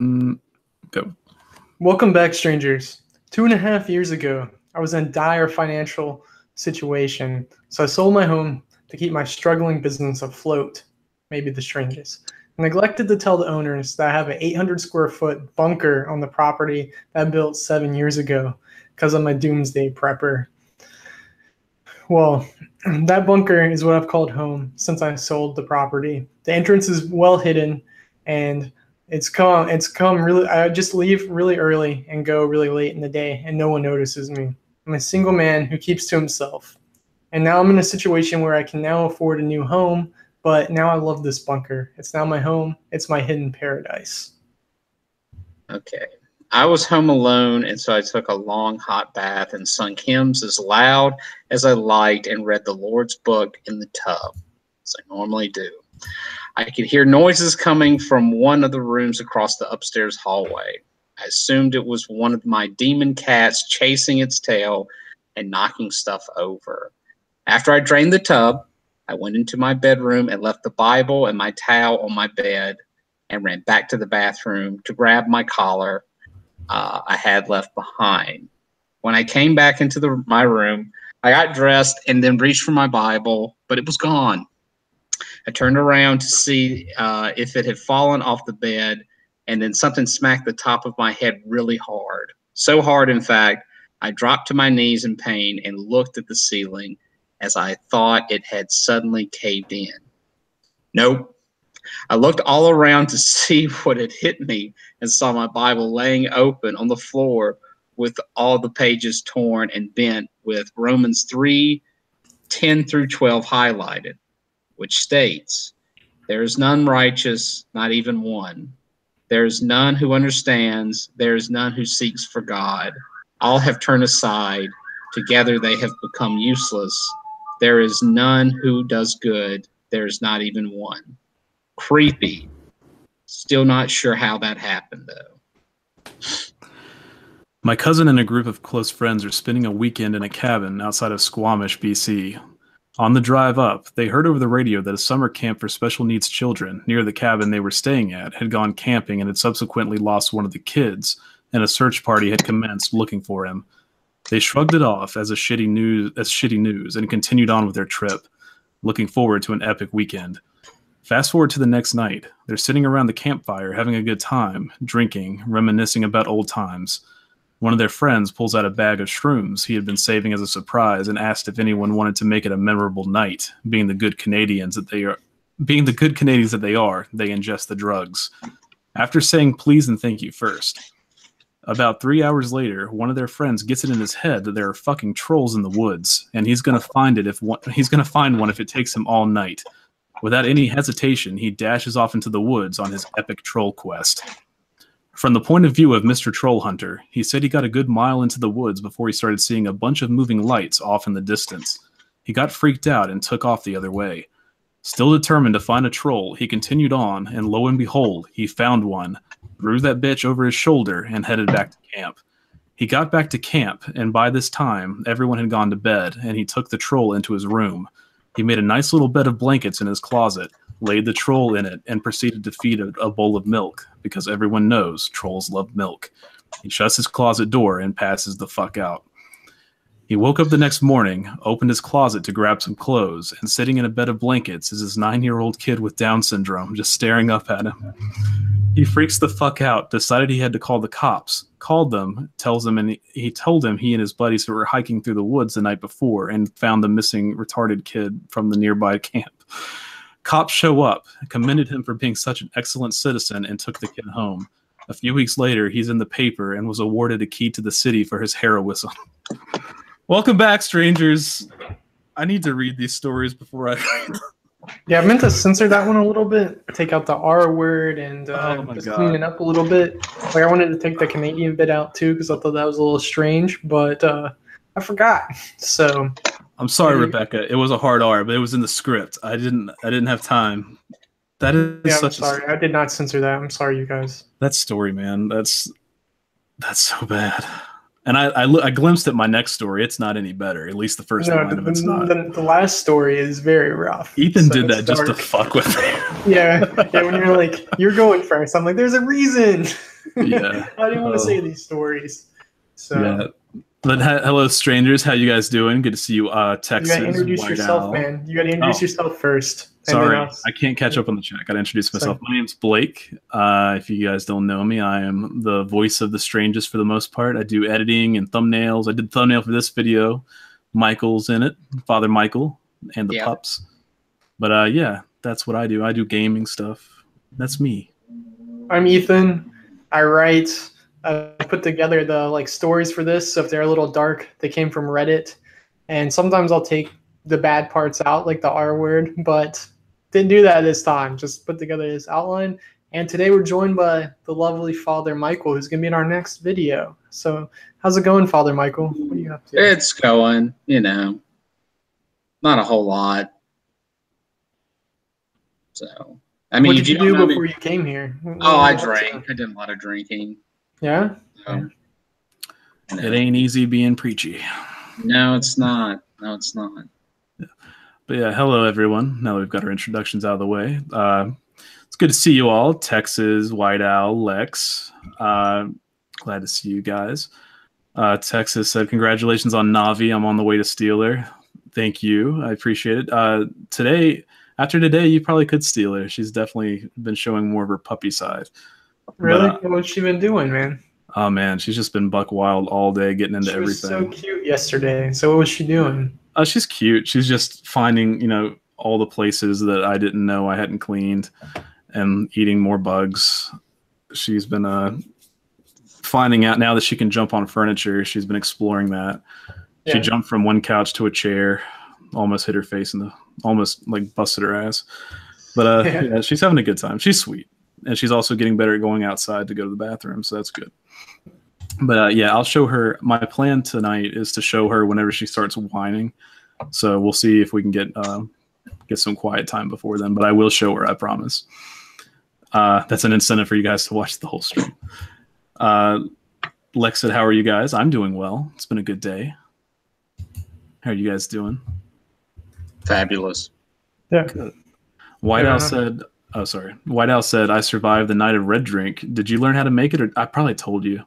Go. Welcome back, strangers. 2.5 years ago, I was in a dire financial situation, so I sold my home to keep my struggling business afloat, maybe the strangest. I neglected to tell the owners that I have an 800 square foot bunker on the property that I built 7 years ago because I'm a doomsday prepper. Well, that bunker is what I've called home since I sold the property. The entrance is well hidden, and it's come really. I just leave really early and go really late in the day, and no one notices me. I'm a single man who keeps to himself, and now I'm in a situation where I can now afford a new home. But now I love this bunker. It's now my home. It's my hidden paradise. Okay. I was home alone, and so I took a long hot bath and sung hymns as loud as I liked and read the Lord's book in the tub, as I normally do. I could hear noises coming from one of the rooms across the upstairs hallway. I assumed it was one of my demon cats chasing its tail and knocking stuff over. After I drained the tub, I went into my bedroom and left the Bible and my towel on my bed and ran back to the bathroom to grab my collar I had left behind. When I came back into my room, I got dressed and then reached for my Bible, but it was gone. I turned around to see if it had fallen off the bed, and then something smacked the top of my head really hard. So hard, in fact, I dropped to my knees in pain and looked at the ceiling as I thought it had suddenly caved in. Nope. I looked all around to see what had hit me and saw my Bible laying open on the floor with all the pages torn and bent with Romans 3:10 through 12 highlighted, which states, "There is none righteous, not even one. There is none who understands. There is none who seeks for God. All have turned aside. Together they have become useless. There is none who does good. There is not even one." Creepy. Still not sure how that happened, though. My cousin and a group of close friends are spending a weekend in a cabin outside of Squamish, BC. On the drive up, they heard over the radio that a summer camp for special needs children near the cabin they were staying at had gone camping and had subsequently lost one of the kids, and a search party had commenced looking for him. They shrugged it off as shitty news and continued on with their trip, looking forward to an epic weekend. Fast forward to the next night. They're sitting around the campfire having a good time, drinking, reminiscing about old times. One of their friends pulls out a bag of shrooms he had been saving as a surprise and asked if anyone wanted to make it a memorable night. Being the good Canadians that they are, they ingest the drugs. After saying please and thank you first. About 3 hours later, one of their friends gets it in his head that there are fucking trolls in the woods, and he's gonna find one if it takes him all night. Without any hesitation, he dashes off into the woods on his epic troll quest. From the point of view of Mr. Troll Hunter, he said he got a good mile into the woods before he started seeing a bunch of moving lights off in the distance. He got freaked out and took off the other way. Still determined to find a troll, he continued on, and lo and behold, he found one, threw that bitch over his shoulder, and headed back to camp. He got back to camp, and by this time, everyone had gone to bed, and he took the troll into his room. He made a nice little bed of blankets in his closet, laid the troll in it, and proceeded to feed it a bowl of milk, because everyone knows trolls love milk. He shuts his closet door and passes the fuck out. He woke up the next morning, opened his closet to grab some clothes, and sitting in a bed of blankets is his 9-year-old kid with Down syndrome just staring up at him. He freaks the fuck out, decided he had to call the cops, called them, he told him he and his buddies who were hiking through the woods the night before and found the missing retarded kid from the nearby camp. Cops show up, commended him for being such an excellent citizen, and took the kid home. A few weeks later, he's in the paper and was awarded a key to the city for his heroism. Welcome back, strangers. I need to read these stories before I... Yeah, I meant to censor that one a little bit, take out the R word and just clean it up a little bit. Like, I wanted to take the Canadian bit out too because I thought that was a little strange, but I forgot. So I'm sorry, Rebecca. It was a hard R, but it was in the script. I didn't have time. That is I'm sorry. I did not censor that. I'm sorry, you guys. That story, man. That's so bad. And I glimpsed at my next story. It's not any better. At least the first line of it's not. The last story is very rough. Ethan did that just to fuck with me. Yeah. When you're like, you're going first, I'm like, there's a reason. Yeah. I didn't want to say these stories. So. Yeah. But hello, strangers. How you guys doing? Good to see you. Texas. You gotta introduce White yourself, Owl. man. You gotta introduce yourself first. Sorry, I can't catch up on the chat. Gotta introduce myself. My name's Blake. If you guys don't know me, I am the voice of the Strangest for the most part. I do editing and thumbnails. I did the thumbnail for this video. Michael's in it, Father Michael, and the pups. But yeah, that's what I do. I do gaming stuff. That's me. I'm Ethan. I write. I put together the stories for this. So if they're a little dark, they came from Reddit. And sometimes I'll take the bad parts out, like the R word, but didn't do that this time. Just put together this outline. And today we're joined by the lovely Father Michael, who's going to be in our next video. So how's it going, Father Michael? What are you up to? It's going, not a whole lot. So, I mean, what did you do before you came here? I drank. I did a lot of drinking. Yeah? So, it ain't easy being preachy. No, it's not. No, it's not. But yeah, hello everyone. Now that we've got our introductions out of the way, it's good to see you all. Texas, White Owl, Lex. Glad to see you guys. Texas said, "Congratulations on Navi. I'm on the way to steal her." Thank you. I appreciate it. After today, you probably could steal her. She's definitely been showing more of her puppy side. Really? What's she been doing, man? Oh man, she's just been buck wild all day, getting into everything. She was so cute yesterday. So what was she doing? She's cute. She's just finding, all the places that I didn't know I hadn't cleaned and eating more bugs. She's been finding out now that she can jump on furniture. She's been exploring that. Yeah. She jumped from one couch to a chair, almost hit her face almost busted her ass. But yeah, she's having a good time. She's sweet. And she's also getting better at going outside to go to the bathroom. So that's good. But yeah, I'll show her. My plan tonight is to show her whenever she starts whining. So we'll see if we can get some quiet time before then. But I will show her, I promise. That's an incentive for you guys to watch the whole stream. Lex said, "How are you guys?" I'm doing well. It's been a good day. How are you guys doing? Fabulous. Yeah. Good. White Owl said, "Oh, sorry." White Owl said, "I survived the night of red drink. Did you learn how to make it? Or I probably told you.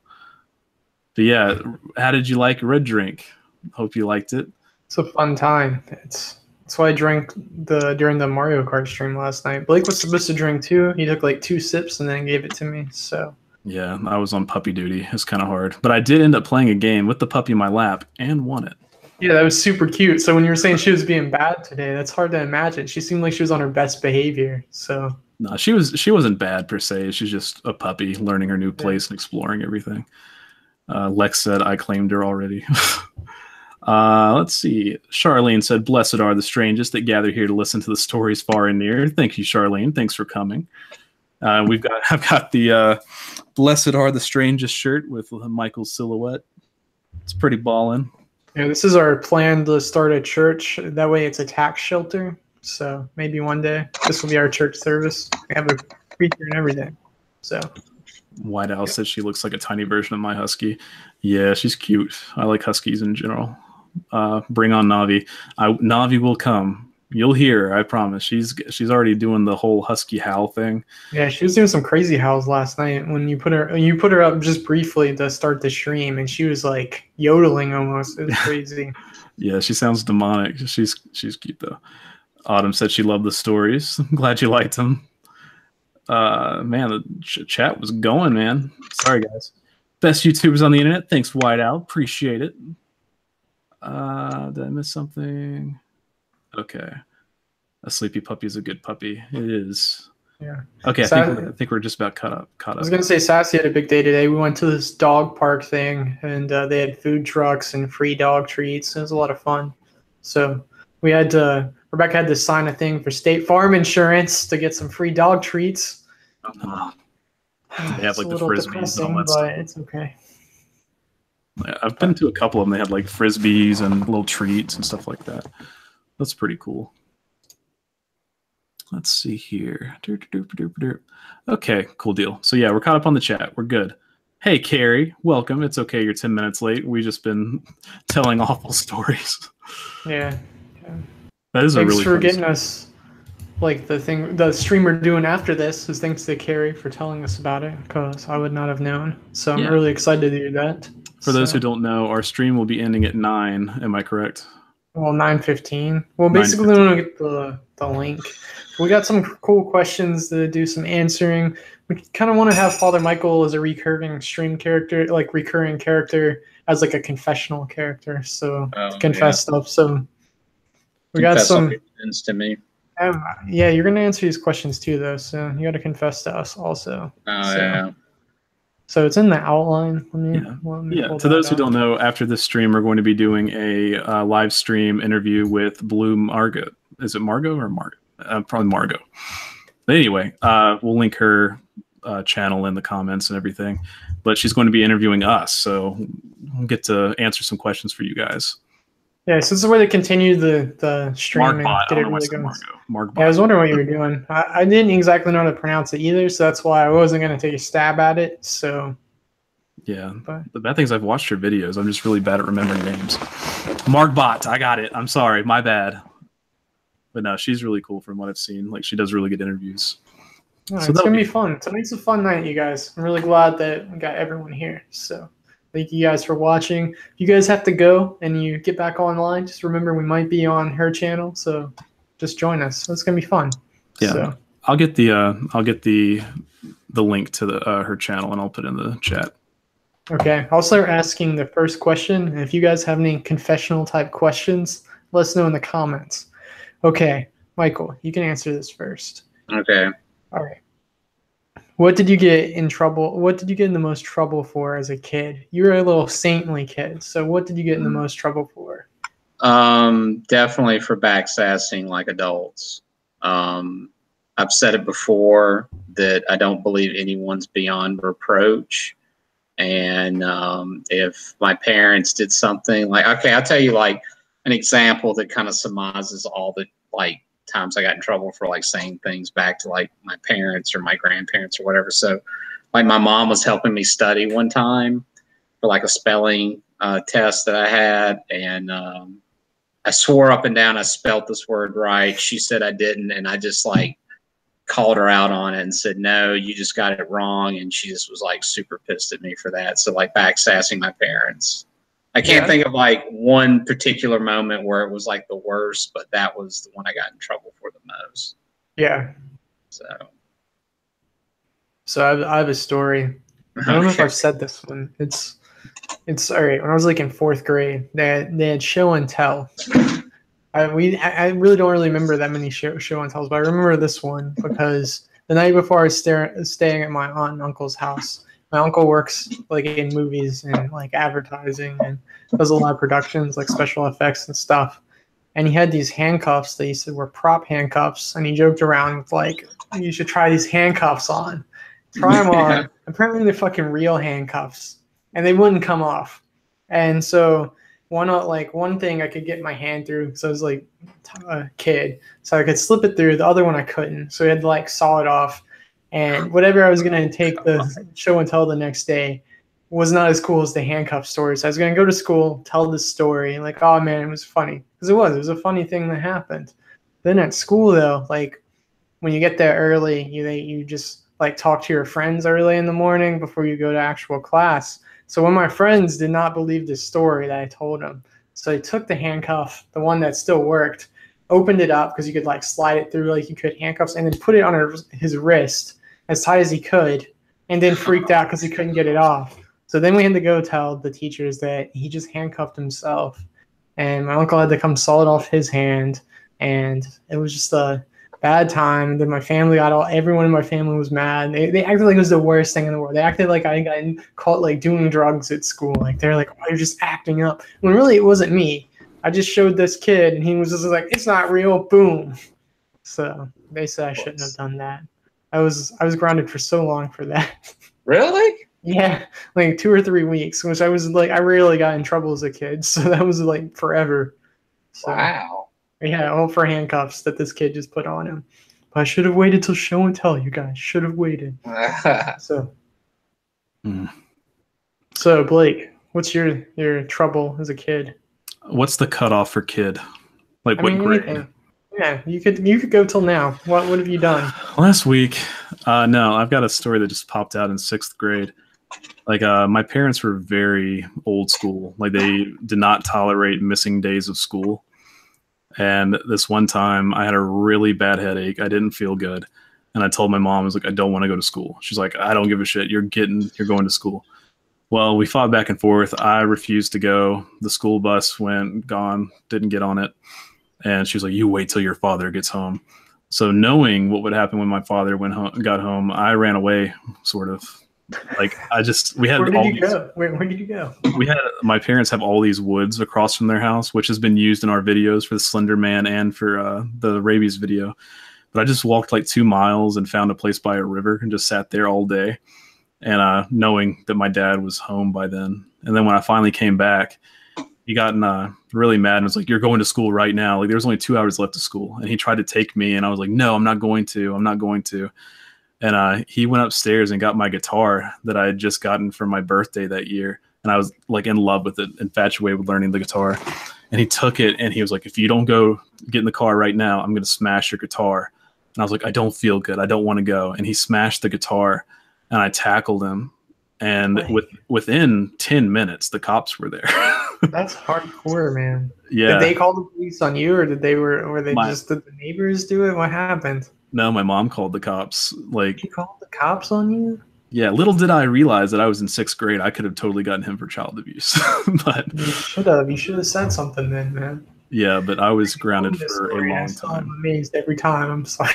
But yeah, how did you like red drink? Hope you liked it." It's a fun time. That's why I drank during the Mario Kart stream last night. Blake was supposed to drink too. He took 2 sips and then gave it to me. So yeah, I was on puppy duty. It's kind of hard, but I did end up playing a game with the puppy in my lap and won it. Yeah, that was super cute. So when you were saying she was being bad today, that's hard to imagine. She seemed like she was on her best behavior. So no, she wasn't bad per se. She's just a puppy learning her new place and exploring everything. Lex said, "I claimed her already." Let's see. Charlene said, "Blessed are the strangest that gather here to listen to the stories far and near." Thank you, Charlene. Thanks for coming. I've got the "Blessed are the strangest" shirt with Michael's silhouette. It's pretty ballin'. Yeah, this is our plan to start a church. That way it's a tax shelter. So maybe one day this will be our church service. We have a preacher and everything. So White Owl says she looks like a tiny version of my husky. Yeah, she's cute. I like huskies in general. Bring on Navi. Navi will come. You'll hear her, I promise. She's already doing the whole husky howl thing. Yeah, she was doing some crazy howls last night when you put her up just briefly to start the stream, and she was yodeling almost. It was crazy. Yeah, she sounds demonic. She's cute though. Autumn said she loved the stories. I'm glad you liked them. Man, the chat was going, man. Sorry, guys. Best YouTubers on the internet. Thanks, White Owl. Appreciate it. Did I miss something? Okay. A sleepy puppy is a good puppy. It is. Yeah. Okay, I think we're just about caught up. I was gonna say Sassy had a big day today. We went to this dog park thing, and they had food trucks and free dog treats. It was a lot of fun. So we had Rebecca had to sign a thing for State Farm Insurance to get some free dog treats. They have the frisbees and all that stuff. It's okay. Yeah, I've been to a couple of them. They had frisbees and little treats and stuff like that. That's pretty cool. Let's see here. Okay, cool deal. So yeah, we're caught up on the chat. We're good. Hey, Carrie, welcome. It's okay you're 10 minutes late. We've just been telling awful stories. Yeah. That is a Thanks really for funny getting story. us like the stream we're doing after this is thanks to Carrie for telling us about it because I would not have known. So I'm Yeah. really excited to do that. For those who So, don't know, our stream will be ending at 9. Am I correct? well, 9:15. Well, basically, we 9:15. want to get the link. We got some cool questions to do some answering. We kind of want to have Father Michael as a recurring stream character, like recurring character as like a confessional character. So to confess stuff. So we got Confess all some. your sins to me. Yeah, you're gonna answer these questions too, though. So you got to confess to us also. Oh, So, yeah. so it's in the outline. Yeah. Let me Yeah. pull To that those who up. don't know, after this stream, we're going to be doing a live stream interview with Blue Margot. Is it Margot or Margot? Probably Margot. But anyway, we'll link her channel in the comments and everything. But she's going to be interviewing us, so we'll get to answer some questions for you guys. Yeah, so this is a way to continue the stream and Margbot. I get don't it know why I really said going. Margot. Yeah, I was Margbot. wondering what you were doing. I didn't exactly know how to pronounce it either, so that's why I wasn't going to take a stab at it. So, Yeah. but The bad thing is I've watched her videos. I'm just really bad at remembering names. Margbot. I got it. I'm sorry. My bad. But no, she's really cool from what I've seen. Like, she does really good interviews. no, So it's that'll going to be be fun. Tonight's a fun night, you guys. I'm really glad that we got everyone here. So, thank you guys for watching. If you guys have to go and you get back online, just remember we might be on her channel, so just join us. It's going to be fun. Yeah. So, I'll get the link to the her channel and I'll put it in the chat. okay, I'll start asking the first question. And if you guys have any confessional type questions, let us know in the comments. Okay, Michael, you can answer this first. Okay. All right. What did you get in trouble? What did you get in the most trouble for as a kid? You were a little saintly kid. So what did you get in the most trouble for? Definitely for backsassing like adults. I've said it before that I don't believe anyone's beyond reproach. And if my parents did something like, okay, I'll tell you like an example that kind of surmises all the like times I got in trouble for like saying things back to like my parents or my grandparents or whatever. So like my mom was helping me study one time for like a spelling test that I had. And I swore up and down I spelt this word right. She said I didn't. And I just like called her out on it and said, no, you just got it wrong. And she just was like super pissed at me for that. So like backsassing my parents. I can't think of like one particular moment where it was like the worst, but that was the one I got in trouble for the most. Yeah. So I have a story. I don't know if I've said this one. It's all right. When I was like in fourth grade, they had show and tell. I really don't really remember that many show and tells, but I remember this one because the night before I was staying at my aunt and uncle's house. My uncle works like in movies and like advertising and does a lot of productions, like special effects and stuff. And he had these handcuffs that he said were prop handcuffs, and he joked around with like, "You should try these handcuffs on." Try them on. Apparently, they're fucking real handcuffs, and they wouldn't come off. And so one thing I could get my hand through because I was like a kid, so I could slip it through. The other one I couldn't, so I had to like saw it off. And whatever I was gonna take the show and tell the next day was not as cool as the handcuff story. So I was gonna go to school, tell this story, like, oh man, it was funny because it was a funny thing that happened. Then at school though, like when you get there early, you just like talk to your friends early in the morning before you go to actual class. So when my friends did not believe the story that I told them, so they took the handcuff, the one that still worked, opened it up because you could like slide it through like you could handcuffs, and then put it on his wrist as tight as he could, and then freaked out because he couldn't get it off. So then we had to go tell the teachers that he just handcuffed himself, and my uncle had to come saw it off his hand, and it was just a bad time. And then my family everyone in my family was mad. They acted like it was the worst thing in the world. They acted like I got caught like doing drugs at school. Like they're like, oh, you're just acting up. When really it wasn't me. I just showed this kid, and he was just like, it's not real. Boom. So they said I shouldn't have done that. I was grounded for so long for that. Really? Yeah, like 2 or 3 weeks, which I was like, I rarely got in trouble as a kid, so that was like forever. So, wow. Yeah, all for handcuffs that this kid just put on him. But I should have waited till show and tell, you guys. Should have waited. So. So Blake, what's your trouble as a kid? What's the cutoff for kid? Like I what mean, grade? anything. Yeah, you could go till now. What have you done? Last week, no, I've got a story that just popped out in 6th grade. Like, my parents were very old school. Like, they did not tolerate missing days of school. And this one time, I had a really bad headache. I didn't feel good, and I told my mom, I was like, I don't want to go to school. She's like, I don't give a shit. You're going to school. Well, we fought back and forth. I refused to go. The school bus went, gone, didn't get on it. And she was like, you wait till your father gets home. So knowing what would happen when my father got home, I ran away, sort of. Like, we had Where did you go? Where did you go? My parents have all these woods across from their house, which has been used in our videos for the Slender Man and for the rabies video. But I just walked like 2 miles and found a place by a river and just sat there all day. And knowing that my dad was home by then. And then when I finally came back, he got really mad and was like, you're going to school right now. Like, there was only 2 hours left of school. And he tried to take me, and I was like, no, I'm not going to. And he went upstairs and got my guitar that I had just gotten for my birthday that year. And I was like in love with it, infatuated with learning the guitar. And he took it and he was like, if you don't go get in the car right now, I'm going to smash your guitar. And I was like, I don't feel good. I don't want to go. And he smashed the guitar, and I tackled him. And within 10 minutes, the cops were there. That's hardcore, man. Yeah. Did they call the police on you, or did the neighbors do it? What happened? No, my mom called the cops. Like, She called the cops on you? Yeah, little did I realize that I was in 6th grade. I could have totally gotten him for child abuse. But you should have said something then, man. Yeah, but I was grounded for a long time. I'm amazed every time. I'm sorry.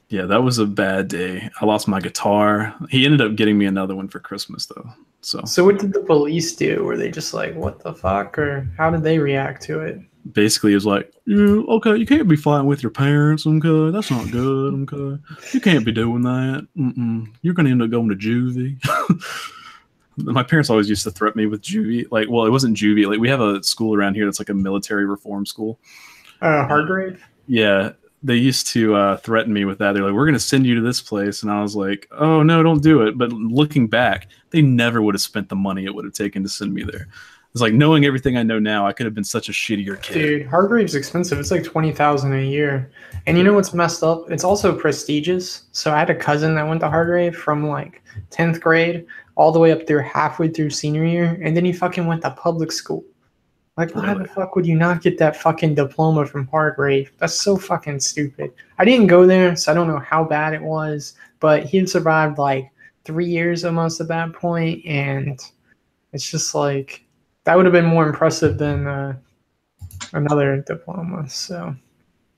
Yeah, that was a bad day. I lost my guitar. He ended up getting me another one for Christmas, though. So what did the police do? Were they just like, what the fuck? Or how did they react to it? basically, it was like, yeah, okay, you can't be fighting with your parents, okay? That's not good, okay? You can't be doing that. You're going to end up going to juvie. My parents always used to threaten me with juvie. Like, well, it wasn't juvie. Like, we have a school around here that's like a military reform school. Hargrave? Yeah. They used to threaten me with that. They're like, we're going to send you to this place. And I was like, oh, no, don't do it. But looking back, they never would have spent the money it would have taken to send me there. It's like, knowing everything I know now, I could have been such a shittier kid. Dude, Hargrave's expensive. It's like $20,000 a year. And you know what's messed up? It's also prestigious. So I had a cousin that went to Hargrave from like 10th grade all the way up through halfway through senior year. And then he fucking went to public school. Like, why the fuck would you not get that fucking diploma from Hargrave? That's so fucking stupid. I didn't go there, so I don't know how bad it was. But he had survived like 3 years almost at that point, and it's just like that would have been more impressive than another diploma. So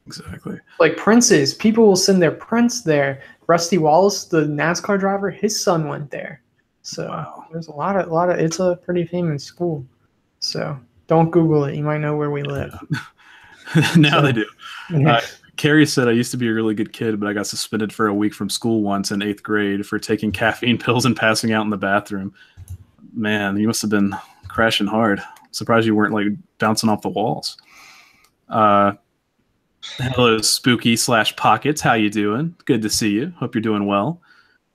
exactly, like princes, people will send their prince there. Rusty Wallace, the NASCAR driver, his son went there. So there's a lot of. It's a pretty famous school. So. Don't Google it. You might know where we live. Now they do. Carrie said, I used to be a really good kid, but I got suspended for a week from school once in 8th grade for taking caffeine pills and passing out in the bathroom. Man, you must have been crashing hard. Surprised you weren't like bouncing off the walls. Hello, Spooky/Pockets. How you doing? Good to see you. Hope you're doing well.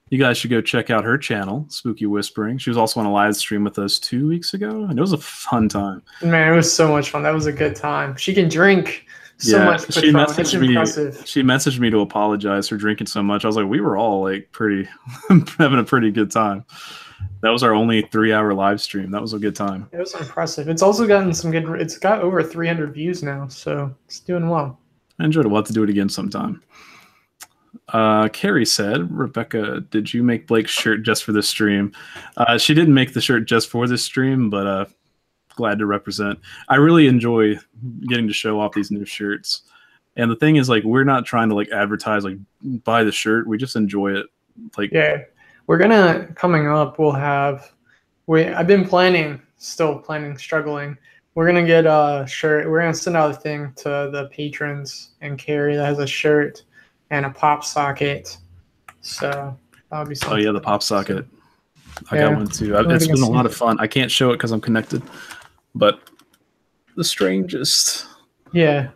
You guys should go check out her channel, Spooky Whispering. She was also on a live stream with us 2 weeks ago, and it was a fun time. Man, it was so much fun. That was a good time. She can drink so much. She messaged me to apologize for drinking so much. I was like, we were all like having a pretty good time. That was our only 3-hour live stream. That was a good time. It was impressive. It's also gotten some good. It's got over 300 views now, so it's doing well. I enjoyed it. We'll have to do it again sometime. Carrie said, Rebecca, did you make Blake's shirt just for this stream? She didn't make the shirt just for this stream, but glad to represent. I really enjoy getting to show off these new shirts. And the thing is, like, we're not trying to like advertise, like, buy the shirt. We just enjoy it. Like, yeah, we're gonna coming up. I've been struggling. We're gonna get a shirt. We're gonna send out a thing to the patrons and Carrie that has a shirt and a pop socket. So that would be something. Oh yeah, the pop socket. I got one too. It's been a lot of fun. I can't show it because I'm connected, but the strangest. Yeah.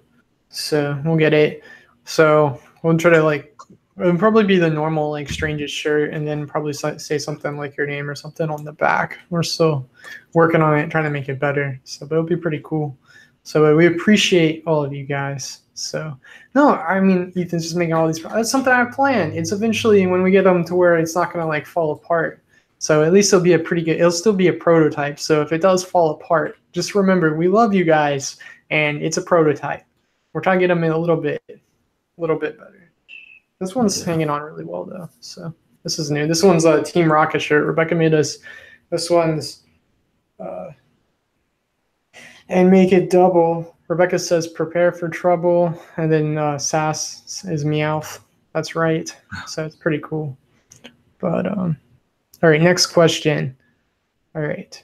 So we'll get it. So we'll try to like It would probably be the normal like strangest shirt, and then probably say something like your name or something on the back. We're still working on it, trying to make it better. So, but it'll be pretty cool. So we appreciate all of you guys. So no, I mean Ethan's just making all these. That's something I planned. It's eventually when we get them to where it's not gonna like fall apart. So at least it'll be a pretty good. It'll still be a prototype. So if it does fall apart, just remember we love you guys, and it's a prototype. We're trying to get them in a little bit better. This one's hanging on really well though. So this is new. This one's a Team Rocket shirt. Rebecca made us. This one's and make it double. Rebecca says prepare for trouble, and then Sass is Meowth. That's right. So it's pretty cool. But all right, next question. All right,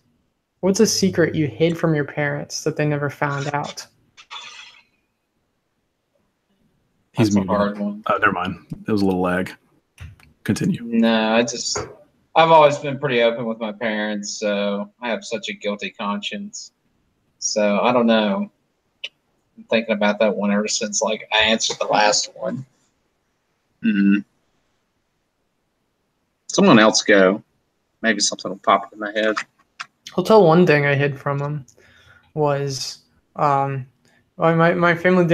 what's a secret you hid from your parents that they never found out? That's a hard one. Never mind. It was a little lag. Continue. No, I've always been pretty open with my parents, so I have such a guilty conscience. So I don't know. I'm thinking about that one ever since like I answered the last one. Someone else go. Maybe something will pop in my head. I'll tell one thing I hid from them was my family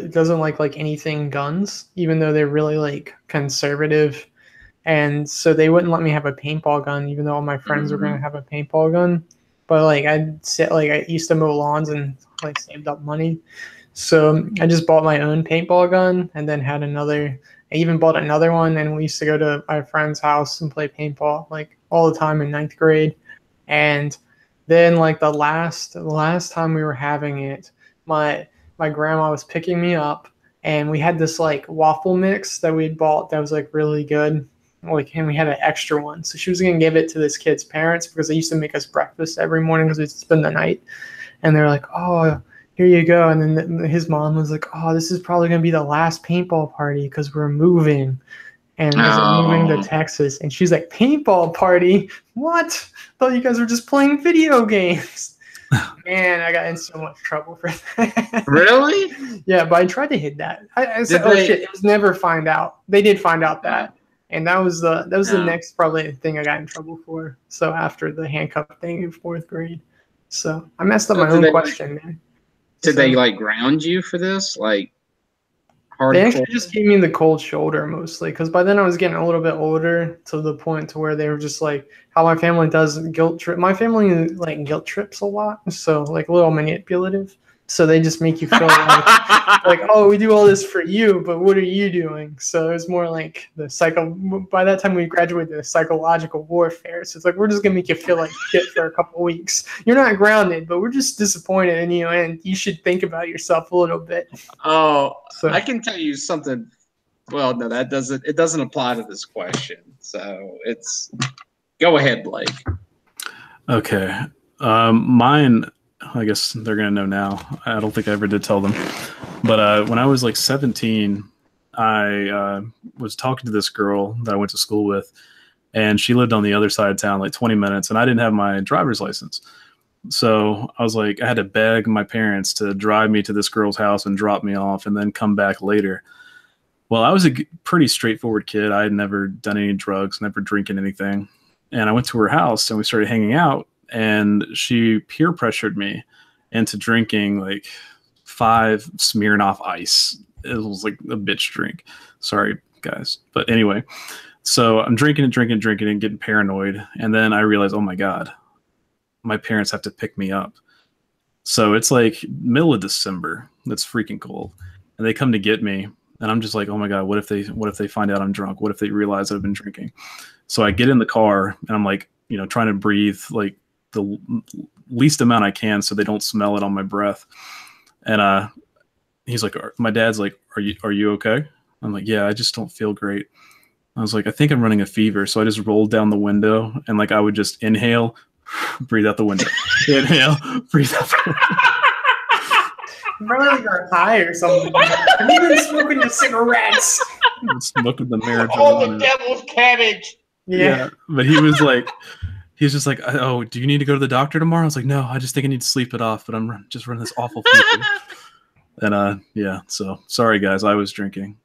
doesn't like anything guns, even though they're really like conservative, and so they wouldn't let me have a paintball gun, even though all my friends were gonna have a paintball gun. But like I used to mow lawns and like saved up money, so I just bought my own paintball gun, and then had another. I even bought another one, and we used to go to my friend's house and play paintball like all the time in 9th grade, and then like the last time we were having it. My grandma was picking me up, and we had this like waffle mix that we'd bought that was like really good. Like, and we had an extra one. So she was going to give it to this kid's parents because they used to make us breakfast every morning because we'd spend the night. And they're like, oh, here you go. And then his mom was like, oh, this is probably going to be the last paintball party because we're moving. And we're moving to Texas. And she's like, paintball party? What? I thought you guys were just playing video games. Man, I got in so much trouble for that. Really? Yeah, but I tried to hid that. I said, shit, it was never find out. They did find out that. And that was the next probably thing I got in trouble for. So after the handcuff thing in 4th grade. So I messed up my own question, man. Did they like ground you for this? Like hardcore? They actually just gave me the cold shoulder mostly, because by then I was getting a little bit older to the point to where they were just like how my family does guilt trip. My family like guilt trips a lot, so like a little manipulative. So they just make you feel like oh, we do all this for you, but what are you doing? So it's more like by that time we graduated the psychological warfare. So it's like we're just gonna make you feel like shit for a couple of weeks. You're not grounded, but we're just disappointed in you, and you should think about yourself a little bit. Oh, so I can tell you something. Well, no, it doesn't apply to this question. So go ahead, Blake. Okay. Mine, I guess they're going to know now. I don't think I ever did tell them. But when I was like 17, I was talking to this girl that I went to school with, and she lived on the other side of town, like 20 minutes, and I didn't have my driver's license. So I was like, I had to beg my parents to drive me to this girl's house and drop me off and then come back later. Well, I was a pretty straightforward kid. I had never done any drugs, never drinking anything. And I went to her house and we started hanging out, and she peer pressured me into drinking like 5 Smirnoff Ice. It was like a bitch drink. Sorry, guys. But anyway, so I'm drinking and getting paranoid. And then I realized, oh my God, my parents have to pick me up. So it's like middle of December. It's freaking cold. And they come to get me. And I'm just like, oh my God, what if they find out I'm drunk? What if they realize I've been drinking? So I get in the car and I'm like, trying to breathe like the least amount I can so they don't smell it on my breath. And he's like, my dad's like, are you okay? I'm like, yeah, I just don't feel great. I was like, I think I'm running a fever. So I just rolled down the window and like I would just inhale, breathe out the window. Inhale, breathe out the window. Probably like you're high or something. Have you been smoking your cigarettes? Smoking the marijuana. Oh, the devil's cabbage. Yeah. But he was just like, oh, do you need to go to the doctor tomorrow? I was like, no, I just think I need to sleep it off, but I'm just running this awful fever. And yeah, so sorry guys, I was drinking.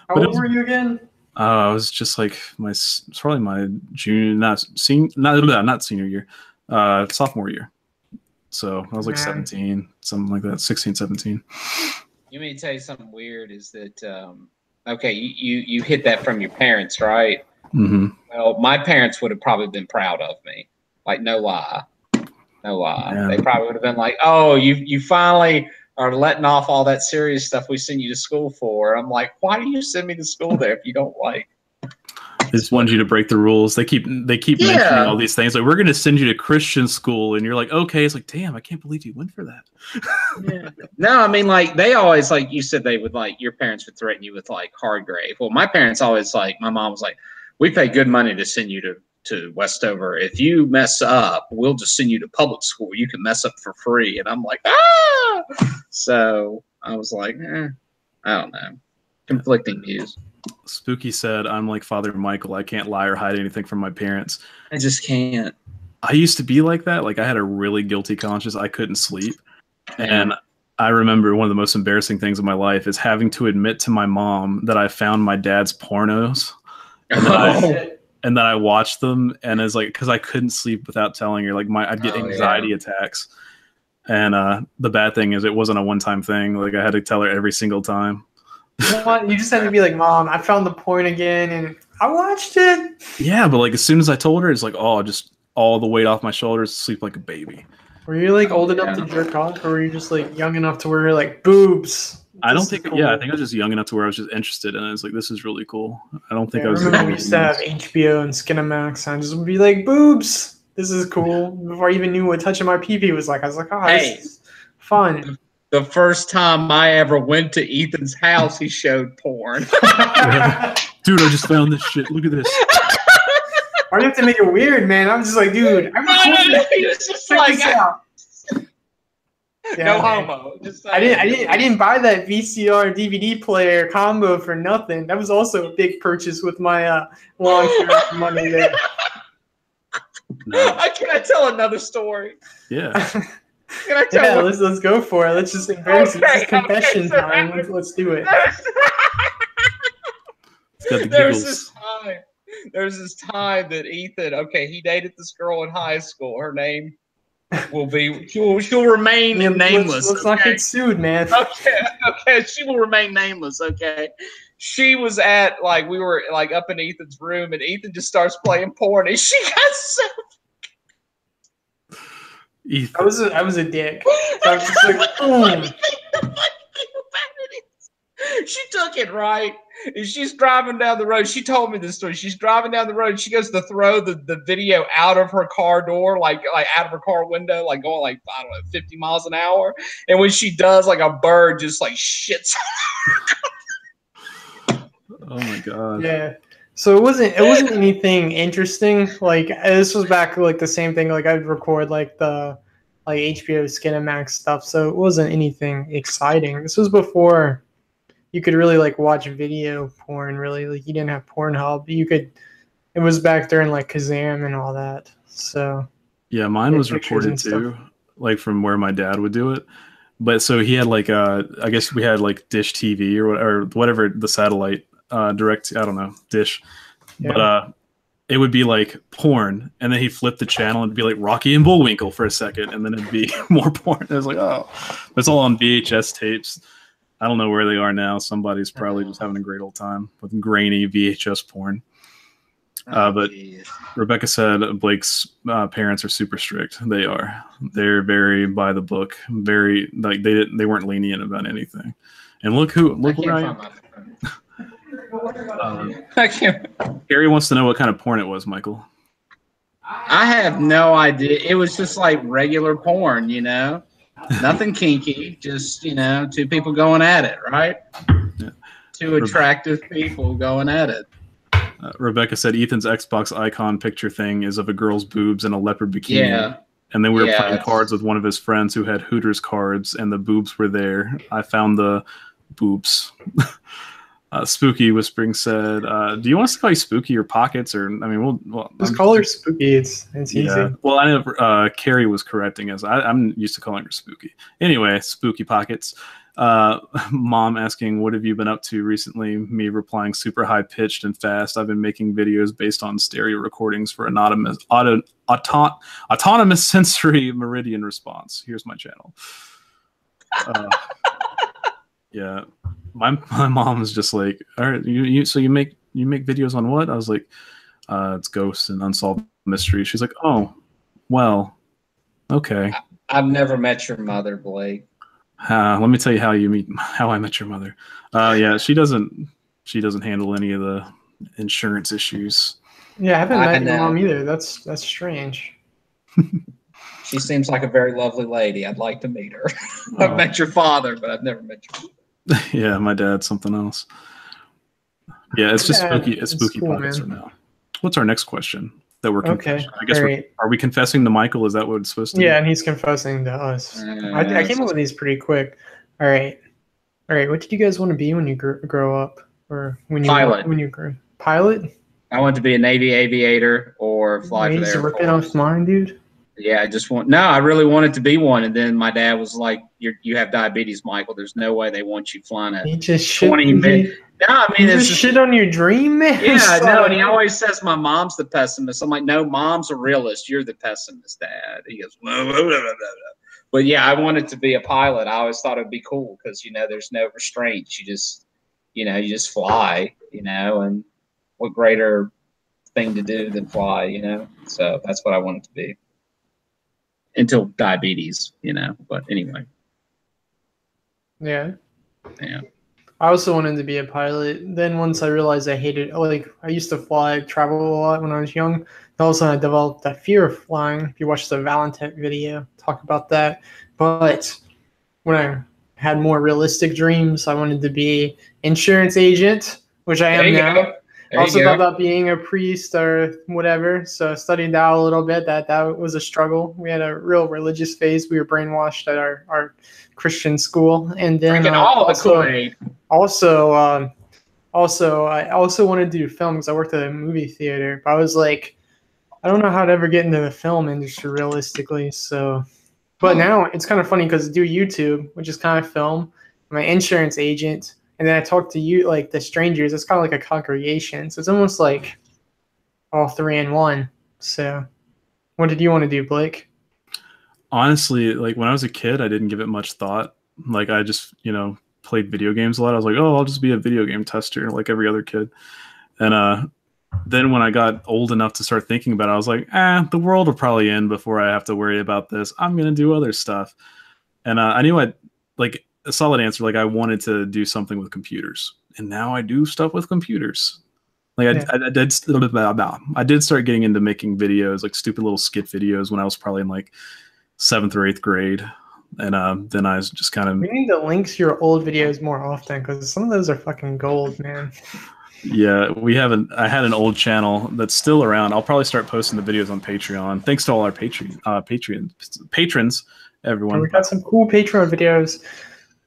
How But old were you again? I was just like it's probably my junior, not senior year, sophomore year. So I was like 17, something like that, 16, 17. You mean to tell you something weird is that okay, you hit that from your parents, right? Mm-hmm. Well, my parents would have probably been proud of me. Like, no lie. No lie. Man. They probably would have been like, oh, you finally are letting off all that serious stuff we send you to school for. I'm like, why do you send me to school there if you don't like? They just want you to break the rules. They keep mentioning all these things. Like, we're going to send you to Christian school, and you're like, okay. It's like, damn, I can't believe you went for that. Yeah. No, I mean, like, they always, like you said, they would, like, your parents would threaten you with, like, Hardgrave. Well, my parents always, like, my mom was like, we pay good money to send you to Westover. If you mess up, we'll just send you to public school. You can mess up for free. And I'm like, ah! So I was like, I don't know. Conflicting views. Spooky said, I'm like Father Michael. I can't lie or hide anything from my parents. I just can't. I used to be like that. Like, I had a really guilty conscience. I couldn't sleep. And I remember one of the most embarrassing things in my life is having to admit to my mom that I found my dad's pornos. And then I watched them, and it's like, because I couldn't sleep without telling her. Like, I'd get anxiety attacks. And the bad thing is, it wasn't a one-time thing. Like, I had to tell her every single time. You know what? You just had to be like, Mom, I found the porn again, and I watched it. Yeah, but like, as soon as I told her, it's like, oh, just all the weight off my shoulders, sleep like a baby. Were you like old enough to jerk off, or were you just like young enough to where you're like boobs? I don't think. Cool. Yeah, I think I was just young enough to where I was just interested, and I was like, "This is really cool." I don't think I was. I remember we used to have HBO and Skinamax, and I just would be like, "Boobs, this is cool." Before I even knew what touching my pee-pee was like, I was like, "Oh, this is fun." The first time I ever went to Ethan's house, he showed porn. Dude, I just found this shit. Look at this. Why do you have to make it weird, man? I'm just like, dude, I'm he was just like, no homo. Just I didn't buy that VCR DVD player combo for nothing. That was also a big purchase with my long-term money there. No. Can I tell another story? Yeah. Can I tell let's go for it. Let's just embarrass it. This is confession time. Let's do it. There's this time that Ethan, he dated this girl in high school. Her name will be, she'll remain nameless. Let's not get sued, man. Okay, she will remain nameless, okay? She was at, we were, up in Ethan's room, and Ethan just starts playing porn, and she got so... Ethan. I was a dick. So I was just like, boom. She took it, right? And she's driving down the road. She told me this story. She's driving down the road. She goes to throw the video out of her car door, like out of her car window, like going I don't know, 50 miles an hour. And when she does, like a bird just shits. Oh my god. Yeah. So it wasn't anything interesting. Like, this was back the same thing. Like, I'd record the HBO Skinamax stuff. So it wasn't anything exciting. This was before you could really watch video porn. Really, you didn't have Pornhub. It was back during Kazam and all that. So yeah, mine was recorded too, from where my dad would do it. But so he had I guess we had Dish TV or whatever the satellite direct, I don't know, Dish. Yeah. But it would be porn, and then he'd flip the channel and it'd be Rocky and Bullwinkle for a second, and then it'd be more porn. I was like, oh, it's all on VHS tapes. I don't know where they are now. Somebody's probably just having a great old time with grainy VHS porn. But geez. Rebecca said Blake's parents are super strict. They are. They're very by the book. Very they weren't lenient about anything. And look where I am. Gary wants to know what kind of porn it was, Michael. I have no idea. It was just regular porn, Nothing kinky, just, two people going at it, right? Yeah. Two attractive people going at it. Rebecca said Ethan's Xbox icon picture thing is of a girl's boobs in a leopard bikini. Yeah. And then we were playing cards with one of his friends who had Hooters cards, and the boobs were there. I found the boobs. Spooky Whispering said, do you want us to call you Spooky or Pockets? Or, I mean, we'll just call her Spooky. It's easy. Well, I know Carrie was correcting us. I'm used to calling her Spooky. Anyway, Spooky Pockets. Mom asking, what have you been up to recently? Me replying, super high pitched and fast. I've been making videos based on stereo recordings for autonomous sensory meridian response. Here's my channel. Yeah, my mom was just like, all right, so you make videos on what? I was like, it's ghosts and unsolved mysteries. She's like, oh, well, okay. I've never met your mother, Blake. Let me tell you how I met your mother. Yeah, she doesn't handle any of the insurance issues. Yeah, I haven't met your mom either. That's strange. She seems like a very lovely lady. I'd like to meet her. I've met your father, but I've never met your mother. Yeah, my dad's something else. Yeah, it's just spooky. It's spooky cool, pockets right now. What's our next question that we're confessing? Okay. I guess are we confessing to Michael? Is that what it's supposed to be? Yeah, and he's confessing to us. I came up with these pretty quick. All right. What did you guys want to be when you grow up, or when you grew pilot? I wanted to be a Navy aviator or fly for the Air Force. Ripping off mine, dude. Yeah, I really wanted to be one, and then my dad was like, "You have diabetes, Michael. There's no way they want you flying a 20 minute." No, I mean, it's just shit on your dream, man. Yeah, no, and he always says my mom's the pessimist. I'm like, no, mom's a realist. You're the pessimist, Dad. He goes, blah, blah, blah, blah, blah. But yeah, I wanted to be a pilot. I always thought it'd be cool because there's no restraints. You just fly, and what greater thing to do than fly, So that's what I wanted to be. Until diabetes, but anyway. Yeah. Yeah. I also wanted to be a pilot. Then once I realized I hated, I used to travel a lot when I was young. All of a sudden I developed that fear of flying. If you watch the Valentine video, talk about that. But when I had more realistic dreams, I wanted to be insurance agent, which I am now. Also thought about being a priest or whatever. So I studied that a little bit. That was a struggle. We had a real religious phase. We were brainwashed at our Christian school, and then also I also wanted to do film because I worked at a movie theater. But I was like, I don't know how to ever get into the film industry realistically. So, but now it's kind of funny because I do YouTube, which is kind of film. I'm an insurance agent. And then I talk to you, like the strangers. It's kind of like a congregation. So it's almost like all three in one. So what did you want to do, Blake? Honestly, like when I was a kid, I didn't give it much thought. Like I just, played video games a lot. I was like, oh, I'll just be a video game tester like every other kid. And then when I got old enough to start thinking about it, I was like, the world will probably end before I have to worry about this. I'm going to do other stuff. And I knew a solid answer. Like I wanted to do something with computers, and now I do stuff with computers. Like I did start getting into making videos, like stupid little skit videos when I was probably in like 7th or 8th grade. And then I was just kind of. We need to link to your old videos more often because some of those are fucking gold, man. Yeah, I had an old channel that's still around. I'll probably start posting the videos on Patreon. Thanks to all our patrons, everyone. And we got some cool Patreon videos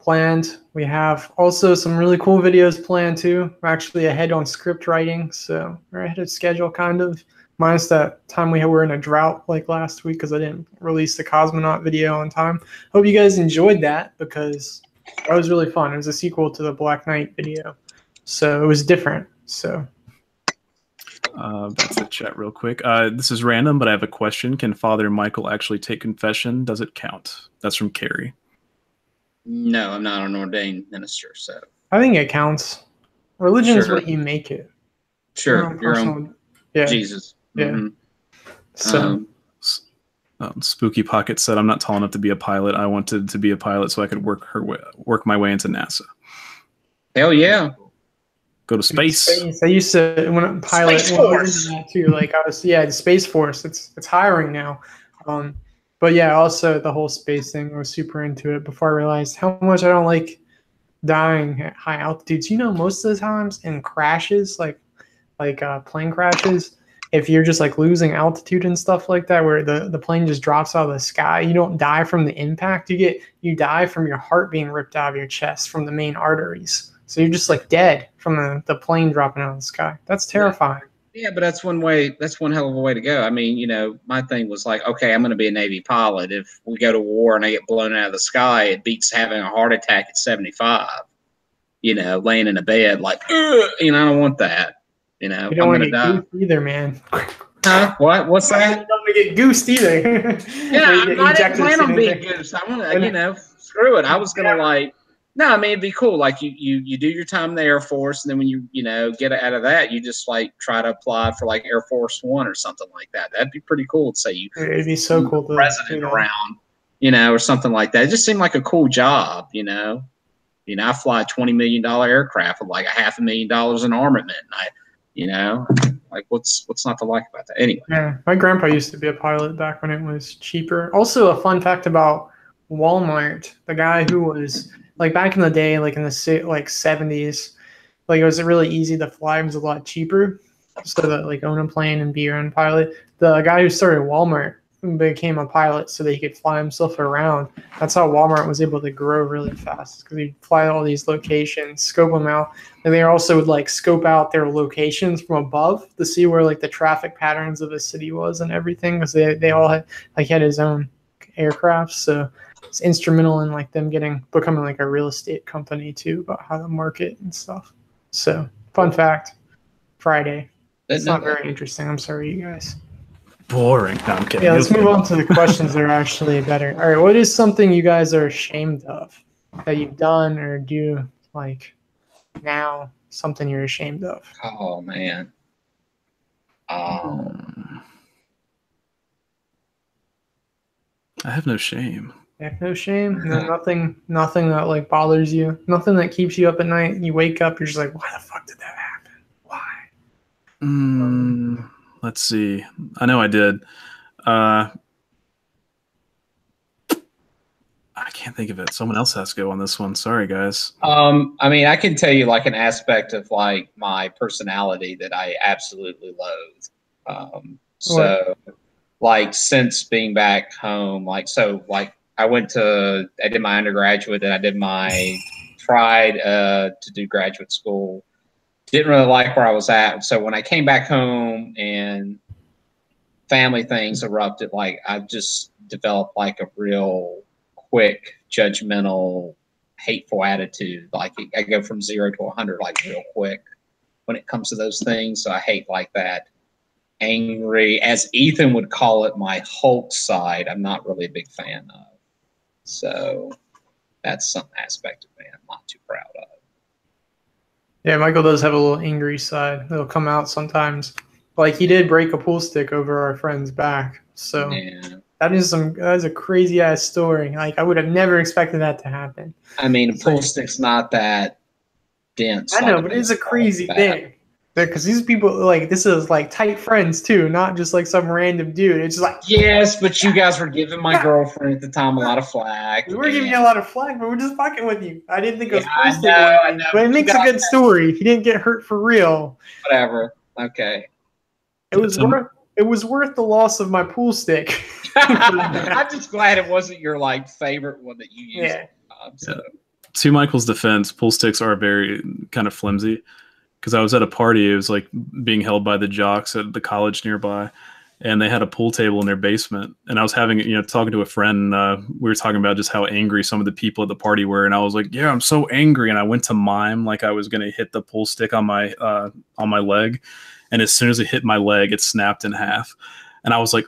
planned. We have also some really cool videos planned too. We're actually ahead on script writing, so we're ahead of schedule kind of. Minus that time we were in a drought like last week because I didn't release the Cosmonaut video on time. Hope you guys enjoyed that because that was really fun. It was a sequel to the Black Knight video, so it was different. So that's the chat real quick. This is random, but I have a question. Can Father Michael actually take confession? Does it count? That's from Carrie. No, I'm not an ordained minister, so I think it counts. Religion is what you make it. Sure, your own Jesus. Yeah. Mm-hmm. So Spooky Pocket said, "I'm not tall enough to be a pilot. I wanted to be a pilot so I could work my way into NASA." Hell yeah! Go to space. I used to when I pilot Space Force too. Like I was, the Space Force. It's hiring now. But yeah, also the whole space thing. I was super into it before I realized how much I don't like dying at high altitudes. Most of the times in crashes, like plane crashes, if you're just like losing altitude and stuff like that, where the plane just drops out of the sky, you don't die from the impact. You die from your heart being ripped out of your chest from the main arteries. So you're just like dead from the plane dropping out of the sky. That's terrifying. Yeah, but that's one way. That's one hell of a way to go. I mean, you know, my thing was like, okay, I'm going to be a Navy pilot. If we go to war and I get blown out of the sky, it beats having a heart attack at 75. You know, laying in a bed like, ugh, you know, I don't want that. You know, You don't I'm want going to to get die. goosed either, man. Huh? What? What's You that? don't want to get goosed either. Yeah, Where you get I didn't ejected plan on being anything. goose. I want to, you know, screw it. I was going to like, no, I mean, it'd be cool. Like you do your time in the Air Force, and then when you know, get out of that, you just like try to apply for like Air Force One or something like that. That'd be pretty cool to say you It'd be so cool to president do that. around, you know, or something like that. It just seemed like a cool job, you know. You know, I fly a $20 million aircraft with like $500,000 in armament. And I, you know, like what's not to like about that? Anyway. Yeah, my grandpa used to be a pilot back when it was cheaper. Also, a fun fact about Walmart: the guy who was like back in the day, like in the 70s, like it was really easy to fly. It was a lot cheaper, so that like own a plane and be your own pilot. The guy who started Walmart became a pilot so that he could fly himself around. That's how Walmart was able to grow really fast, because he'd fly all these locations, scope them out, and they also would like scope out their locations from above to see where like the traffic patterns of the city was and everything, because they all had like he had his own aircraft, so it's instrumental in like them becoming like a real estate company too, about how to market and stuff. So fun fact, Friday. It's not very interesting. I'm sorry, you guys. Boring. No, I'm kidding. Yeah, let's move on to the questions that are actually better. All right, what is something you guys are ashamed of that you've done or do like now? Something you're ashamed of? Oh man. I have no shame. You have no shame? No, nothing that like bothers you? Nothing that keeps you up at night and you wake up, you're just like, why the fuck did that happen? Why? Let's see. I know I did. I can't think of it. Someone else has to go on this one. Sorry, guys. I mean, I can tell you like an aspect of like my personality that I absolutely loathe. Like since being back home, like I did my undergraduate, and I did tried to do graduate school. Didn't really like where I was at. So when I came back home and family things erupted, like I just developed like a real quick, judgmental, hateful attitude. Like I go from 0 to 100 like real quick when it comes to those things. So I hate like that angry, as Ethan would call it, my Hulk side. I'm not really a big fan of. So that's some aspect of me I'm not too proud of. Yeah, Michael does have a little angry side. It'll come out sometimes. Like he did break a pool stick over our friend's back. So Yeah. that is a crazy ass story. Like I would have never expected that to happen. I mean, a pool stick's not that dense. I know, but it's a crazy thing. Because these people, like, this is like tight friends too, not just like some random dude. It's just like, yes, but you guys were giving my girlfriend at the time a lot of flack. we were giving you a lot of flack, but we're just fucking with you. I didn't think it was posted, I know, but it makes a good story. He didn't get hurt for real. Whatever. Okay. It was worth the loss of my pool stick. I'm just glad it wasn't your like favorite one that you used. Yeah. To Michael's defense, pool sticks are very kind of flimsy. Because I was at a party, it was like being held by the jocks at the college nearby, and they had a pool table in their basement. And I was having, talking to a friend, we were talking about just how angry some of the people at the party were, and I was like, "Yeah, I'm so angry." And I went to mime like I was gonna hit the pool stick on my leg, and as soon as it hit my leg, it snapped in half, and I was like,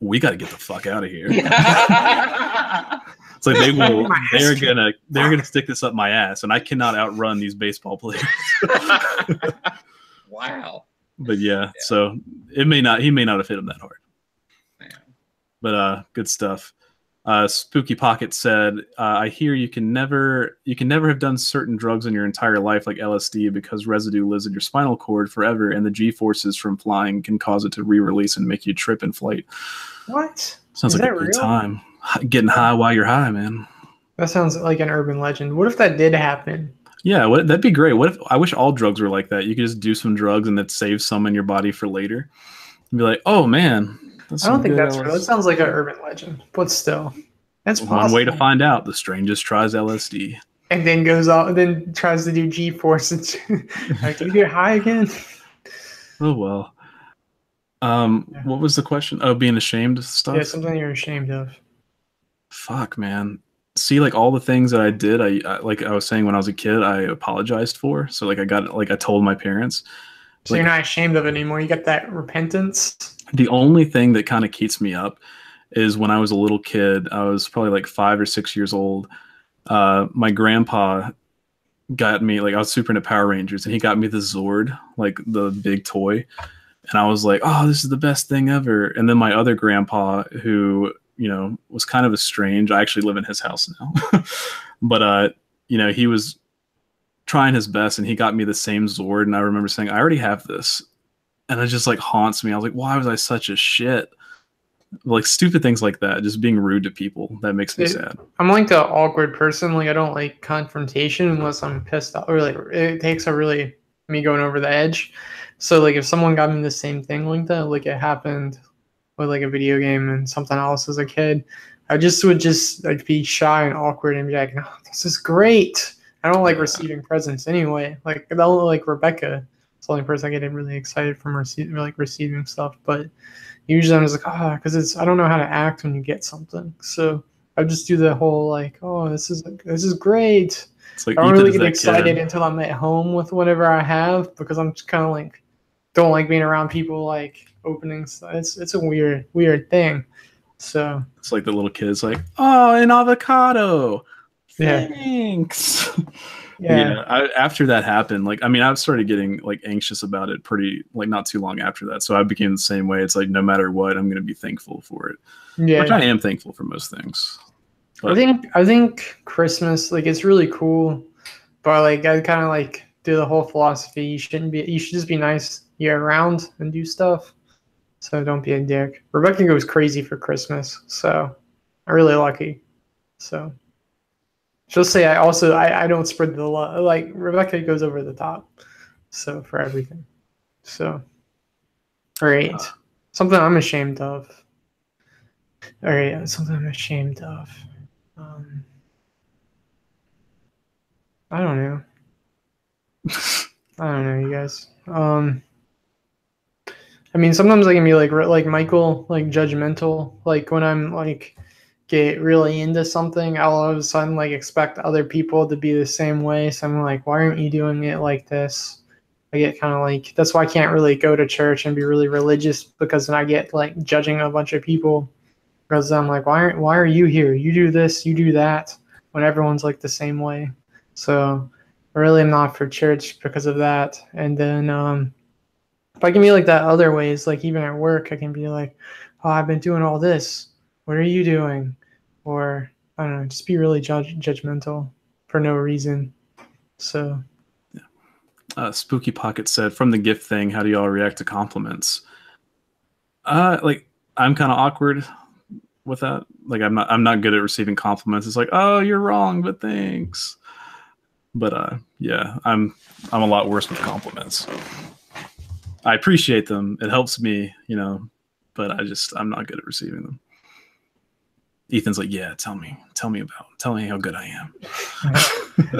"We got to get the fuck out of here." It's like they're gonna stick this up my ass, and I cannot outrun these baseball players. Wow. But yeah, so he may not have hit him that hard. Yeah. But good stuff. Spooky Pocket said, I hear you can never have done certain drugs in your entire life, like LSD, because residue lives in your spinal cord forever, and the G-forces from flying can cause it to re-release and make you trip in flight. What? Sounds like a good time. Getting high while you're high, man. That sounds like an urban legend. What if that did happen? Yeah, that'd be great. What if I wish all drugs were like that? You could just do some drugs and that saves some in your body for later. And be like, oh man. I don't think that's true. That sounds like an urban legend, but still, that's possible. One way to find out. The Strangest tries LSD, and then goes out and then tries to do G-force. Like, do you get high again? Oh well. Yeah. What was the question? Oh, being ashamed of Yeah, stuff. something you're ashamed of. Fuck, man. See, like all the things that I did, like I was saying when I was a kid, I apologized for. So like I told my parents. So you're Like not ashamed of it anymore. You got that repentance. the only thing that kind of keeps me up is when I was a little kid. I was probably like 5 or 6 years old. My grandpa got me, like I was super into Power Rangers, and he got me the Zord, like the big toy, and I was like, oh, this is the best thing ever. And then my other grandpa, who was kind of estranged, I actually live in his house now, but he was trying his best, and he got me the same Zord, and I remember saying, I already have this, and it just like haunts me. I was like, why was I such a shit? Like stupid things like that, just being rude to people, that makes me sad. I'm like the awkward person. Like I don't like confrontation unless I'm pissed off, or like it takes a really me going over the edge. So like if someone got me the same thing like that, like it happened with like a video game and something else as a kid, I just would just like be shy and awkward and be like, no, this is great. I don't like receiving presents anyway. Like the only like Rebecca, it's the only person I get really excited from receiving stuff, but usually I'm just like, because I don't know how to act when you get something. So I just do the whole like, oh, this is great. It's like I don't Ethan really is get that excited kid. until I'm at home with whatever I have because I'm just kind of like don't like being around people like opening. It's a weird thing. So It's like the little kids like, oh, an avocado, yeah, thanks. yeah, Yeah, after that happened, like I mean, I started getting like anxious about it pretty like not too long after that. So I became the same way. It's like no matter what, I'm gonna be thankful for it, which I yeah. am thankful for most things. I But think I think Christmas like it's really cool, but like I kind of like do the whole philosophy. You should just be nice year round and do stuff. So don't be a dick. Rebecca goes crazy for Christmas, so I'm really lucky. So she'll say I don't spread the love. Like Rebecca goes over the top. So for everything. So all right, something I'm ashamed of. All right, something I'm ashamed of. Um, I don't know. I don't know, you guys. I mean, sometimes I can be like Michael, like judgmental. Like when I'm like get really into something, I'll all of a sudden like expect other people to be the same way. So I'm like, why aren't you doing it like this? I get kind of like that's why I can't really go to church and be really religious because then I get like judging a bunch of people because I'm like, why are you here? You do this, you do that, when everyone's like the same way. So I really am not for church because of that. And then if I can be like that other ways, like even at work, I can be like, oh, I've been doing all this. What are you doing? Or I don't know, just be really judgmental for no reason. So Spooky Pocket said, from the gift thing, how do y'all react to compliments? Like I'm kind of awkward with that. Like I'm not good at receiving compliments. It's like, oh, you're wrong, but thanks. But yeah, I'm a lot worse with compliments. I appreciate them. It helps me, but I'm not good at receiving them. Ethan's like, yeah, tell me how good I am.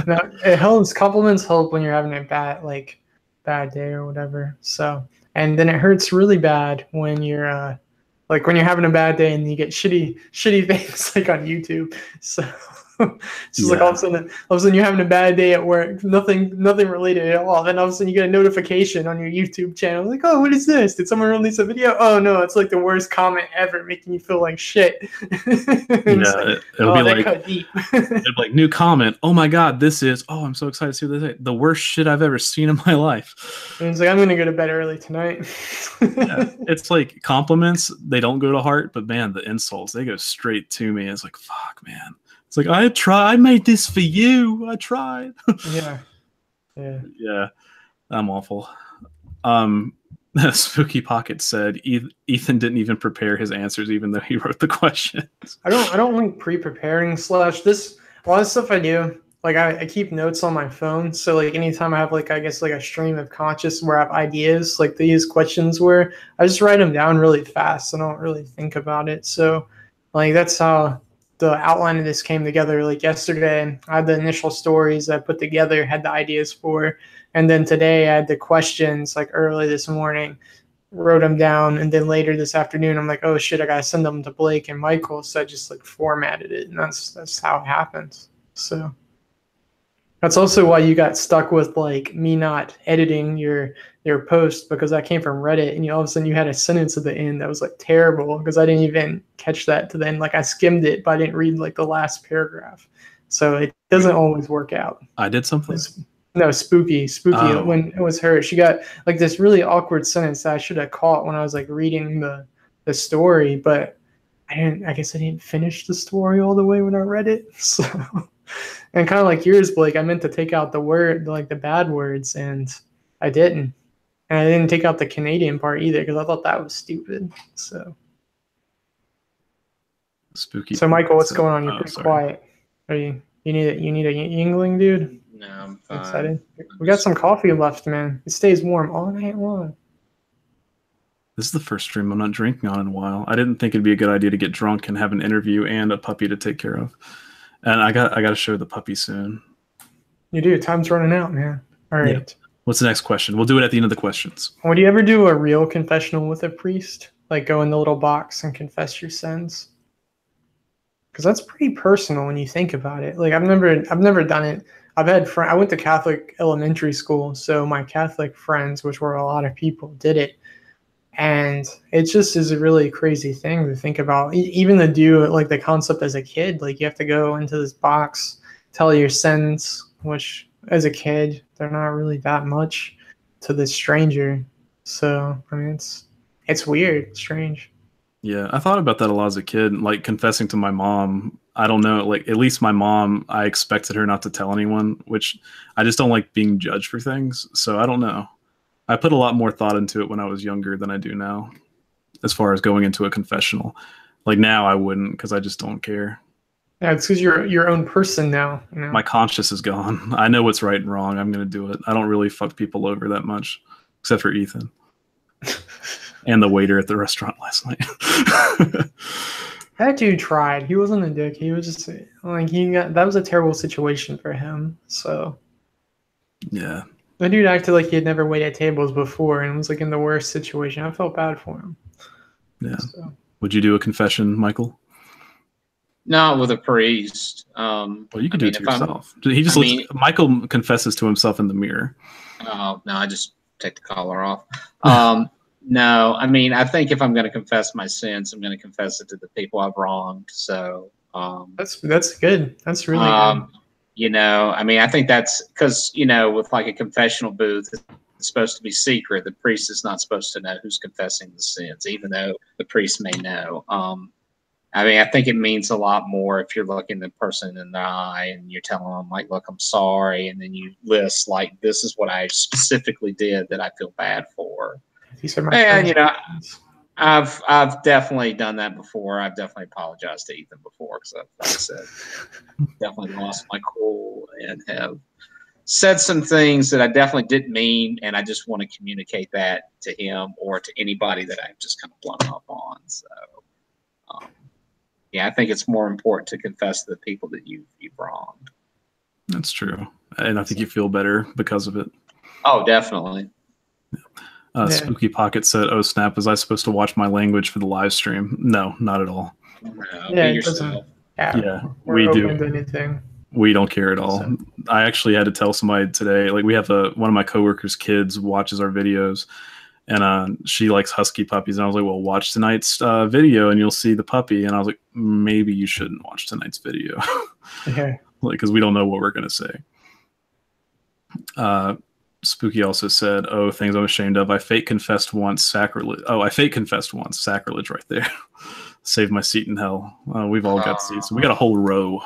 no, it helps. Compliments help when you're having a bad day or whatever. So and then it hurts really bad when you're like when you're having a bad day and you get shitty things like on YouTube. So it's just like all of a sudden you're having a bad day at work, nothing related at all. Then all of a sudden you get a notification on your YouTube channel, like, oh, what is this? Did someone release a video? Oh no, it's like the worst comment ever, making you feel like shit. Yeah, it'll be like, cut deep. it'll be like new comment. Oh my god, this is. Oh, I'm so excited to see what this is. The worst shit I've ever seen in my life. And it's like I'm gonna go to bed early tonight. Yeah, it's like compliments. They don't go to heart, but man, the insults, they go straight to me. It's like, fuck, man. It's like, I made this for you. I tried. Yeah. Yeah, I'm awful. Spooky Pocket said Ethan didn't even prepare his answers, even though he wrote the questions. I don't like pre-preparing / this a lot of stuff I do. Like I keep notes on my phone, so like anytime I have like I guess like a stream of conscious where I have ideas like these questions where I just write them down really fast. I don't really think about it. So like that's how the outline of this came together. Like yesterday, I had the initial stories I put together, had the ideas for, and then today I had the questions like early this morning wrote them down, and then later this afternoon, I'm like, oh shit, I gotta send them to Blake and Michael, so I just like formatted it, and that's how it happens. So that's also why you got stuck with like me not editing your post, because that came from Reddit, and all of a sudden you had a sentence at the end that was like terrible because I didn't even catch that to the end. Like I skimmed it, but I didn't read like the last paragraph. So it doesn't always work out. I did something. No, Spooky. Oh. When it was her, she got like this really awkward sentence that I should have caught when I was like reading the story, but I guess I didn't finish the story all the way when I read it. So, and kind of like yours, Blake, I meant to take out the word, like the bad words, and I didn't. And I didn't take out the Canadian part either because I thought that was stupid. So, Spooky. So Michael, what's going on? You're pretty quiet. Are you need a Yingling, dude? No, I'm fine. Excited? We got some coffee left, man. It stays warm all night long. This is the first stream I'm not drinking on in a while. I didn't think it'd be a good idea to get drunk and have an interview and a puppy to take care of. And I got to show the puppy soon. You do. Time's running out, man. All right. Yeah. What's the next question? We'll do it at the end of the questions. Would you ever do a real confessional with a priest? Like go in the little box and confess your sins? Because that's pretty personal when you think about it. Like I've never done it. I went to Catholic elementary school, so my Catholic friends, which were a lot of people, did it. And it just is a really crazy thing to think about. Even to do like the concept as a kid, like you have to go into this box, tell your sins, which as a kid, they're not really that much to the stranger. So, I mean, it's weird, strange. Yeah, I thought about that a lot as a kid, like confessing to my mom. I don't know, like at least my mom, I expected her not to tell anyone, which I just don't like being judged for things. So I don't know. I put a lot more thought into it when I was younger than I do now, as far as going into a confessional. Like now I wouldn't because I just don't care. Yeah, it's because you're your own person now. You know? My conscience is gone. I know what's right and wrong. I'm going to do it. I don't really fuck people over that much, except for Ethan. And the waiter at the restaurant last night. That dude tried. He wasn't a dick. He was just like that was a terrible situation for him. So yeah. The dude acted like he had never waited tables before and was like in the worst situation. I felt bad for him. Yeah. So. Would you do a confession, Michael? Not with a priest. Well, you can do it to yourself. Michael confesses to himself in the mirror. Oh no, I just take the collar off. No, I mean, I think if I'm going to confess my sins, I'm going to confess it to the people I've wronged. So that's good. That's really good. You know, I mean, I think that's because, you know, with like a confessional booth, it's supposed to be secret. The priest is not supposed to know who's confessing the sins, even though the priest may know. I mean, I think it means a lot more if you're looking the person in the eye and you're telling them, like, look, I'm sorry. And then you list, like, this is what I specifically did that I feel bad for. And, you know, I've definitely done that before. I've definitely apologized to Ethan before because, like I said, definitely lost my cool and have said some things that I definitely didn't mean, and I just want to communicate that to him or to anybody that I've just kind of blown up on. So, yeah, I think it's more important to confess to the people that you've wronged. That's true, and I think you feel better because of it. Oh, definitely. Spooky Pocket said, "Oh snap! Was I supposed to watch my language for the live stream?" No, not at all. No, be yourself. Yeah, we do. Anything. We don't care at all. So. I actually had to tell somebody today. Like we have one of my coworkers' kids watches our videos, and she likes husky puppies. And I was like, "Well, watch tonight's video, and you'll see the puppy." And I was like, "Maybe you shouldn't watch tonight's video, like because we don't know what we're gonna say." Spooky also said, "Oh, things I'm ashamed of. I fake confessed once, sacrilege. Oh, I fake confessed once, sacrilege right there. Saved my seat in hell. We've all got seats. We got a whole row."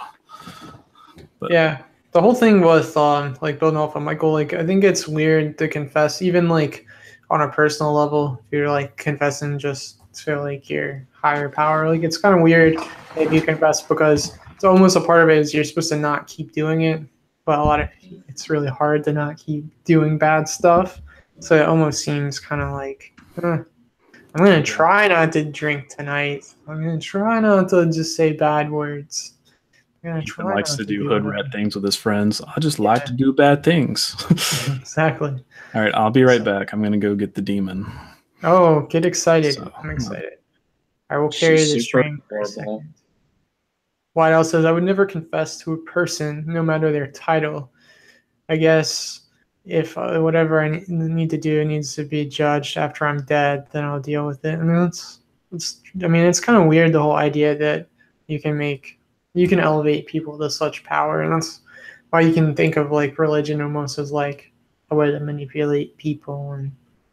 But. Yeah, the whole thing with like building off of Michael. Like, I think it's weird to confess, even like on a personal level. If you're like confessing just to like your higher power, like it's kind of weird if you confess because it's almost a part of it is you're supposed to not keep doing it. But it's really hard to not keep doing bad stuff. So it almost seems kind of like, I'm going to try not to drink tonight. I'm going to try not to just say bad words. Ethan likes to do hood rat things with his friends. I just like to do bad things. Exactly. All right, I'll be right back. I'm going to go get the demon. Oh, get excited. So, I'm excited. I will carry She's the super string for a adorable. second. White Owl says, I would never confess to a person, no matter their title. I guess if whatever I need to do needs to be judged after I'm dead, then I'll deal with it. I mean, it's kind of weird, the whole idea that you can elevate people to such power. And that's why you can think of like religion almost as like a way to manipulate people. And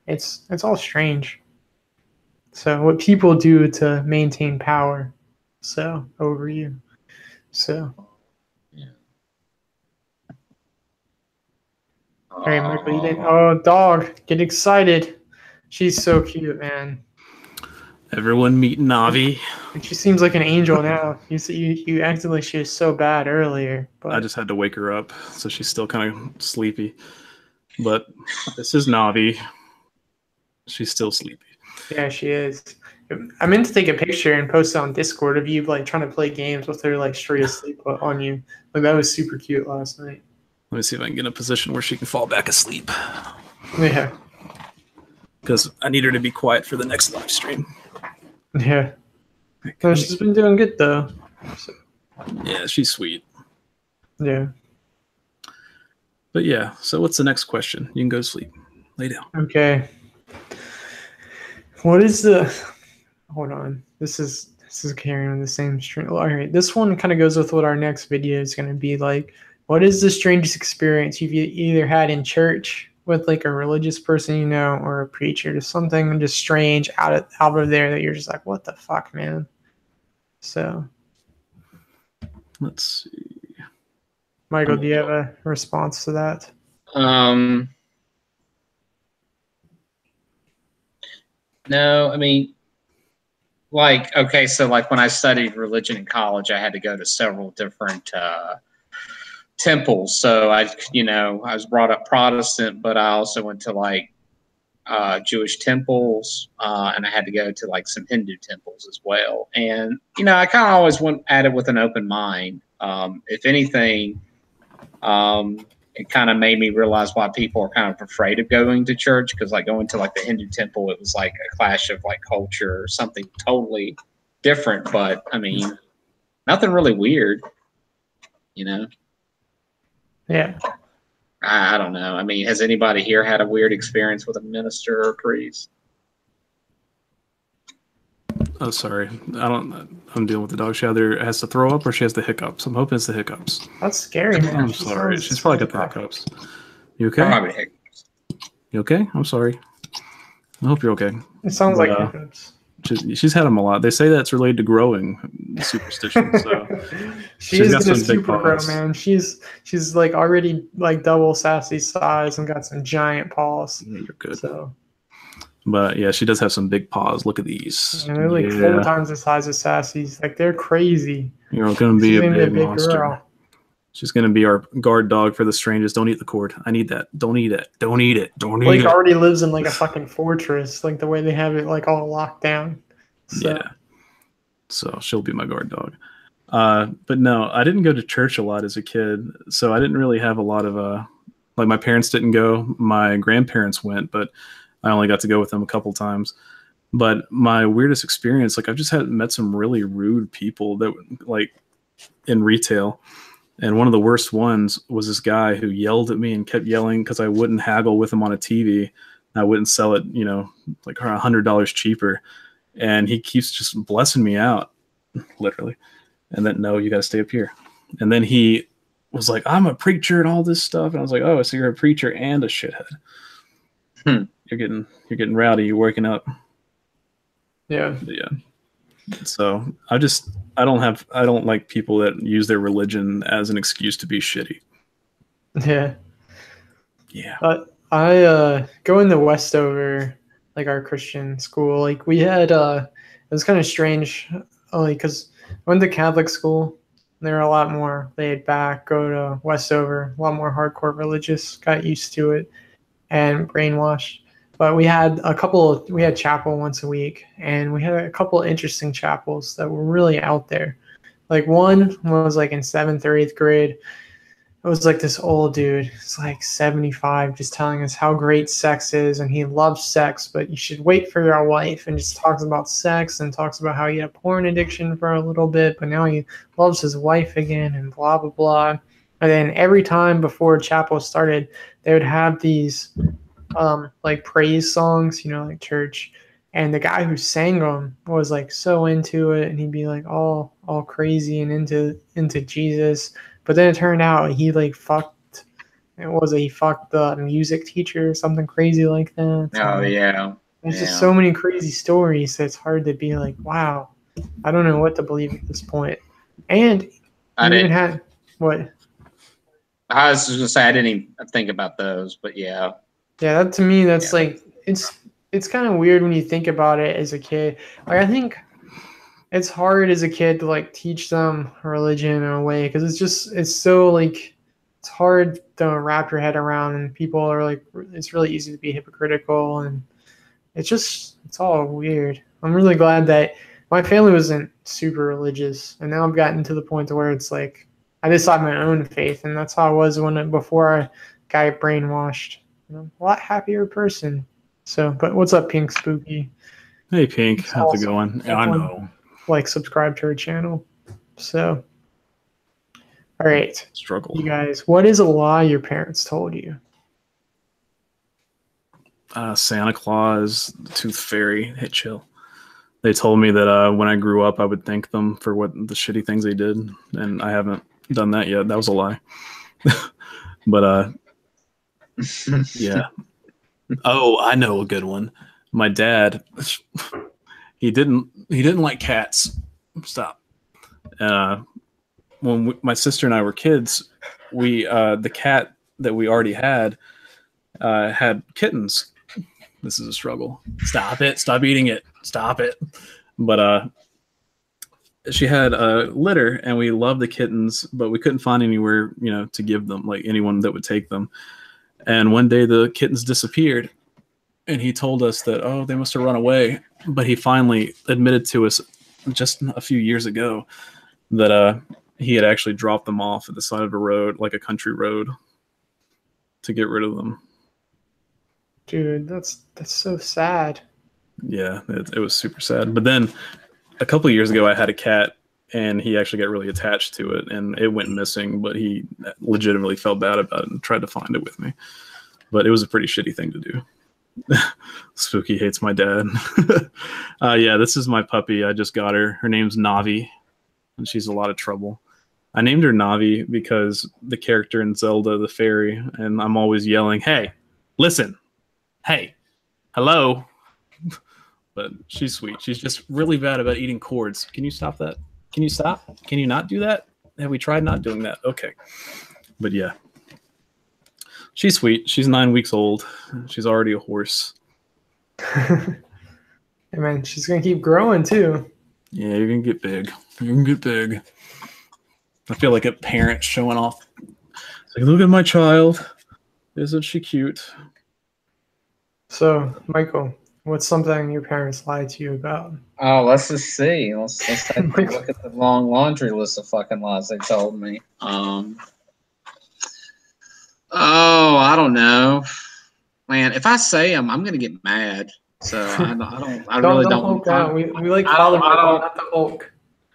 it's all strange. So what people do to maintain power, so over you. So, Yeah. all right, Michael, you didn't. Aw. Oh, dog, get excited. She's so cute, man. everyone meet Navi. And she seems like an angel now. You acted like she was so bad earlier, I but just had to wake her up, so she's still kind of sleepy. But this is Navi. She's still sleepy. yeah, she is. I meant to take a picture and post it on Discord of you like trying to play games with her like straight asleep on you. Like that was super cute last night. Let me see if I can get in a position where she can fall back asleep. Yeah, Because I need her to be quiet for the next live stream. yeah. No, she's been doing good though. So, Yeah, she's sweet. yeah. But yeah, so what's the next question? You can go to sleep. Lay down. Okay. What is the? Hold on. This is carrying on the same string. All right. This one kind of goes with what our next video is going to be like. What is the strangest experience you've either had in church with like a religious person you know, or a preacher? Just something just strange out of there that you're just like, what the fuck, man? So, Let's see. Michael, do you have a response to that? No, I mean, like, okay, so like when I studied religion in college, I had to go to several different temples. So I was brought up Protestant, but I also went to like Jewish temples, and I had to go to like some Hindu temples as well. And I kind of always went at it with an open mind. If anything, it kind of made me realize why people are kind of afraid of going to church, because like going to like the Hindu temple, it was like a clash of like culture or something totally different. But I mean, nothing really weird, Yeah. I don't know. I mean, has anybody here had a weird experience with a minister or a priest? Oh, sorry. I'm dealing with the dog. She either has to throw up or she has the hiccups. I'm hoping it's the hiccups. That's scary, man. I'm sorry. She's probably got the hiccups. You okay? Probably hiccups. You okay? I'm sorry. I hope you're okay. It sounds like hiccups. She's had them a lot. They say that's related to growing superstition. So she's got some super grow, man. She's like already like double Sassy's size and got some giant paws. Yeah, you're good. So, but yeah, she does have some big paws. Look at these. And they're like 4 times the size of Sassy's. Like they're crazy. You're gonna be a big monster. Girl. She's gonna be our guard dog for the strangest. Don't eat the cord. I need that. Don't eat it. Don't eat it. Don't eat it. Like already lives in like a fucking fortress, like the way they have it like all locked down. So. Yeah. So she'll be my guard dog. But no, I didn't go to church a lot as a kid, so I didn't really have a lot of like my parents didn't go. My grandparents went, but I only got to go with them a couple times. But my weirdest experience, like I've just met some really rude people that like in retail. And one of the worst ones was this guy who yelled at me and kept yelling because I wouldn't haggle with him on a TV. I wouldn't sell it, like $100 cheaper. And he keeps just blessing me out, literally. And then, no, you got to stay up here. And then he was like, I'm a preacher and all this stuff. And I was like, oh, so you're a preacher and a shithead. You're getting rowdy. You're waking up. Yeah. But yeah. So I don't like people that use their religion as an excuse to be shitty. Yeah. Yeah. I going to Westover, like our Christian school, like we had it was kind of strange, only because I went to Catholic school. They were a lot more laid back. Go to Westover, a lot more hardcore religious. Got used to it and brainwashed. But we had chapel once a week, and we had a couple of interesting chapels that were really out there. Like one was like in 7th or 8th grade. it was like this old dude. It's like 75, just telling us how great sex is, and he loves sex, but you should wait for your wife, and just talks about sex and talks about how he had a porn addiction for a little bit, but now he loves his wife again, and blah blah blah. And then every time before chapel started, they would have these like praise songs, like church. And the guy who sang them was like so into it, and he'd be like all crazy and into Jesus. But then it turned out he like fucked. He fucked the music teacher or something crazy like that. Oh yeah. There's just so many crazy stories that it's hard to be like, wow, I don't know what to believe at this point. And I even had what? I was just gonna say I didn't even think about those, but yeah. Yeah, that to me, that's like it's kind of weird when you think about it as a kid. Like I think it's hard as a kid to like teach them religion in a way because it's so like it's hard to wrap your head around, and people are like it's really easy to be hypocritical, and it's all weird. I'm really glad that my family wasn't super religious, and now I've gotten to the point to where it's like I just have my own faith, and that's how I was before I got brainwashed. I'm a lot happier person. So, but what's up, Pink Spooky? Hey, Pink. How's it going? Yeah, I know. Like, subscribe to our channel. So, all right. Struggle. You guys, what is a lie your parents told you? Santa Claus, the Tooth Fairy. Hey, chill. They told me that when I grew up, I would thank them for what the shitty things they did, and I haven't done that yet. That was a lie. But yeah. Oh, I know a good one. My dad, he didn't like cats. Stop. When my sister and I were kids, the cat that we already had kittens. This is a struggle. Stop it. Stop eating it. Stop it. But she had a litter, and we loved the kittens, but we couldn't find anywhere, to give them, like anyone that would take them. And one day the kittens disappeared, and he told us that, oh, they must have run away. But he finally admitted to us just a few years ago that he had actually dropped them off at the side of a road, like a country road, to get rid of them. Dude, that's so sad. Yeah, it was super sad. But then a couple of years ago, I had a cat, and he actually got really attached to it, and it went missing, but he legitimately felt bad about it and tried to find it with me. But it was a pretty shitty thing to do. Spooky hates my dad. Yeah, this is my puppy. I just got her. Her name's Navi, and she's a lot of trouble. I named her Navi because the character in Zelda, the fairy, and I'm always yelling, hey, listen, hey, hello. But she's sweet. She's just really bad about eating cords. Can you stop that? Can you stop? Can you not do that? Have we tried not doing that? Okay. But yeah. She's sweet. She's 9 weeks old. She's already a horse. Hey man, she's going to keep growing too. Yeah, you're going to get big. You're going to get big. I feel like a parent showing off. It's like, look at my child. Isn't she cute? So, Michael, what's something your parents lied to you about? Oh, let's just see. Let's take a look at the long laundry list of fucking lies they told me. Oh, I don't know, man. If I say them, I'm gonna get mad. So I really don't. Hulk out. We like Father Michael, not the Hulk.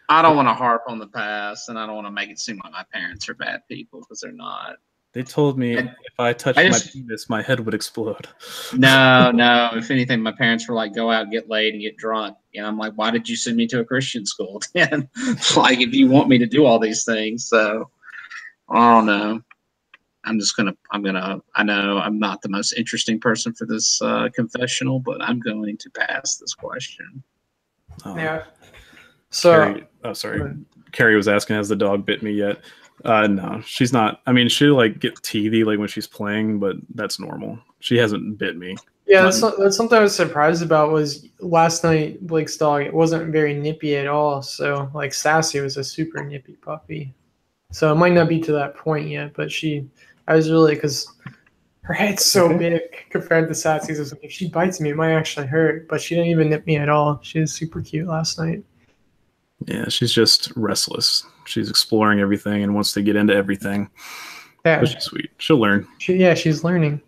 I don't want to harp on the past, and I don't want to make it seem like my parents are bad people because they're not. They told me if I touched my penis, my head would explode. No. If anything, my parents were like, go out, get laid, and get drunk. And I'm like, why did you send me to a Christian school? Then, like, if you want me to do all these things. So, I don't know. I know I'm not the most interesting person for this confessional, but I'm going to pass this question. Oh. Yeah. So, Carrie was asking, has the dog bit me yet? No, she's not. I mean, she'll like get teethy like when she's playing, but that's normal. She hasn't bit me. Yeah, that's something I was surprised about was last night Blake's dog, it wasn't very nippy at all. So like Sassy was a super nippy puppy. So it might not be to that point yet, but I was really, because her head's so big compared to Sassy's. I was like, if she bites me, it might actually hurt, but she didn't even nip me at all. She was super cute last night. Yeah, she's just restless. She's exploring everything and wants to get into everything. Yeah. But she's sweet. She'll learn. She's learning.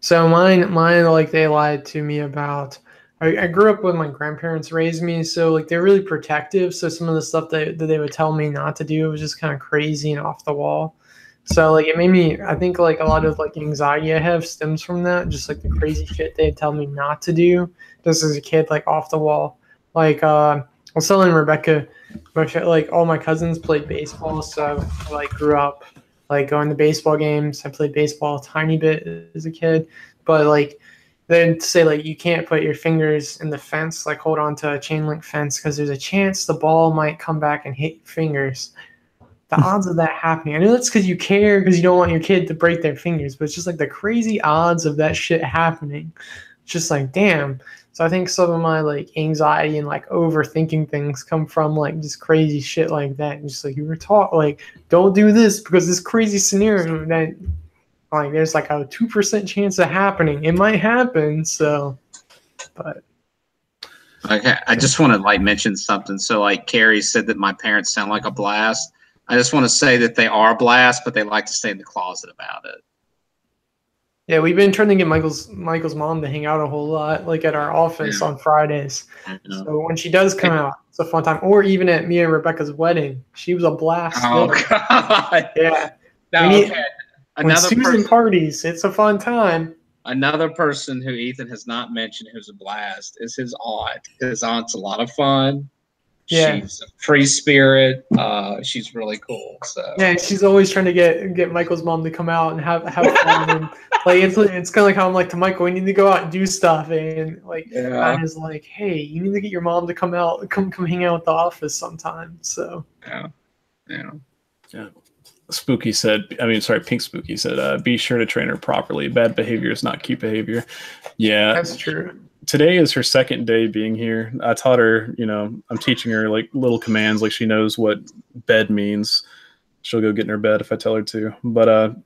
So mine, like they lied to me about. I grew up with my grandparents raised me, so like they're really protective. So some of the stuff that they would tell me not to do was just kind of crazy and off the wall. So like it made me. I think like a lot of like anxiety I have stems from that. Just like the crazy shit they tell me not to do, just as a kid, like off the wall. Like I was telling Rebecca, like all my cousins played baseball, so I like grew up like going to baseball games. I played baseball a tiny bit as a kid, but like they'd say like you can't put your fingers in the fence, like hold on to a chain link fence because there's a chance the ball might come back and hit your fingers. The odds of that happening, I know that's because you care because you don't want your kid to break their fingers, but it's just like the crazy odds of that shit happening. It's just like, damn. So I think some of my like anxiety and like overthinking things come from like just crazy shit like that. And just like you were taught, like, don't do this because this crazy scenario that like there's like a 2% chance of happening. It might happen. So, but Okay, I just want to like mention something. So like Carrie said that my parents sound like a blast. I just want to say that they are a blast, but they like to stay in the closet about it. yeah, we've been trying to get Michael's mom to hang out a whole lot, like at our office on Fridays. So when she does come out, it's a fun time. Or even at me and Rebecca's wedding, she was a blast. Oh there. God! Yeah. No, okay. When Susan parties, it's a fun time. Another person who Ethan has not mentioned who's a blast is his aunt. His aunt's a lot of fun. Yeah. She's a free spirit. She's really cool. So yeah, she's always trying to get Michael's mom to come out and have fun. And like it's kind of like how I'm like to Michael, we need to go out and do stuff. And like Matt is like, hey, you need to get your mom to come out, come hang out at the office sometime. So yeah. Pink Spooky said, be sure to train her properly. Bad behavior is not cute behavior. Yeah, that's true. Today is her second day being here. I taught her, I'm teaching her like little commands, like she knows what bed means. She'll go get in her bed if I tell her to. But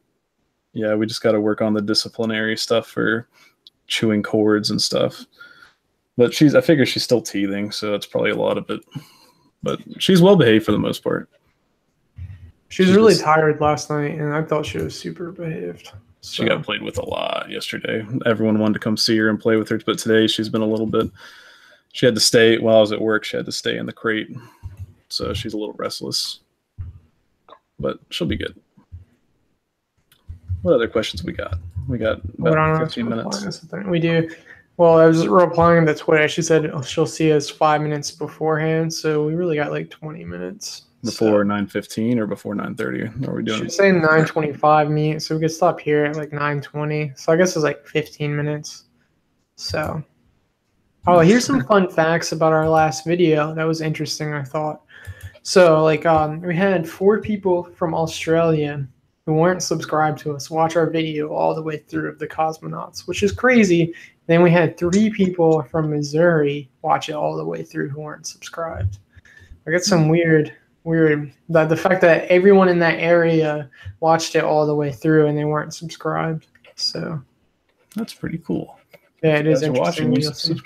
yeah, we just got to work on the disciplinary stuff for chewing cords and stuff. But I figure she's still teething, so it's probably a lot of it. But she's well behaved for the most part. She was really tired last night, and I thought she was super behaved. So. She got played with a lot yesterday. Everyone wanted to come see her and play with her, but today she's been a little bit. She had to stay while I was at work. She had to stay in the crate, so she's a little restless. But she'll be good. What other questions we got? We got about 15 minutes. We do. Well, I was replying to Twitter. She said she'll see us 5 minutes beforehand, so we really got like 20 minutes. Before 9:15 or before 9:30? Are we doing? She's saying 9:25 meet, so we could stop here at like 9:20. So I guess it's like 15 minutes. So, here's some fun facts about our last video. That was interesting, I thought. So, like, we had 4 people from Australia who weren't subscribed to us watch our video all the way through of the cosmonauts, which is crazy. Then we had 3 people from Missouri watch it all the way through who weren't subscribed. I got some weird that the fact that everyone in that area watched it all the way through and they weren't subscribed. So that's pretty cool. Yeah, it is interesting.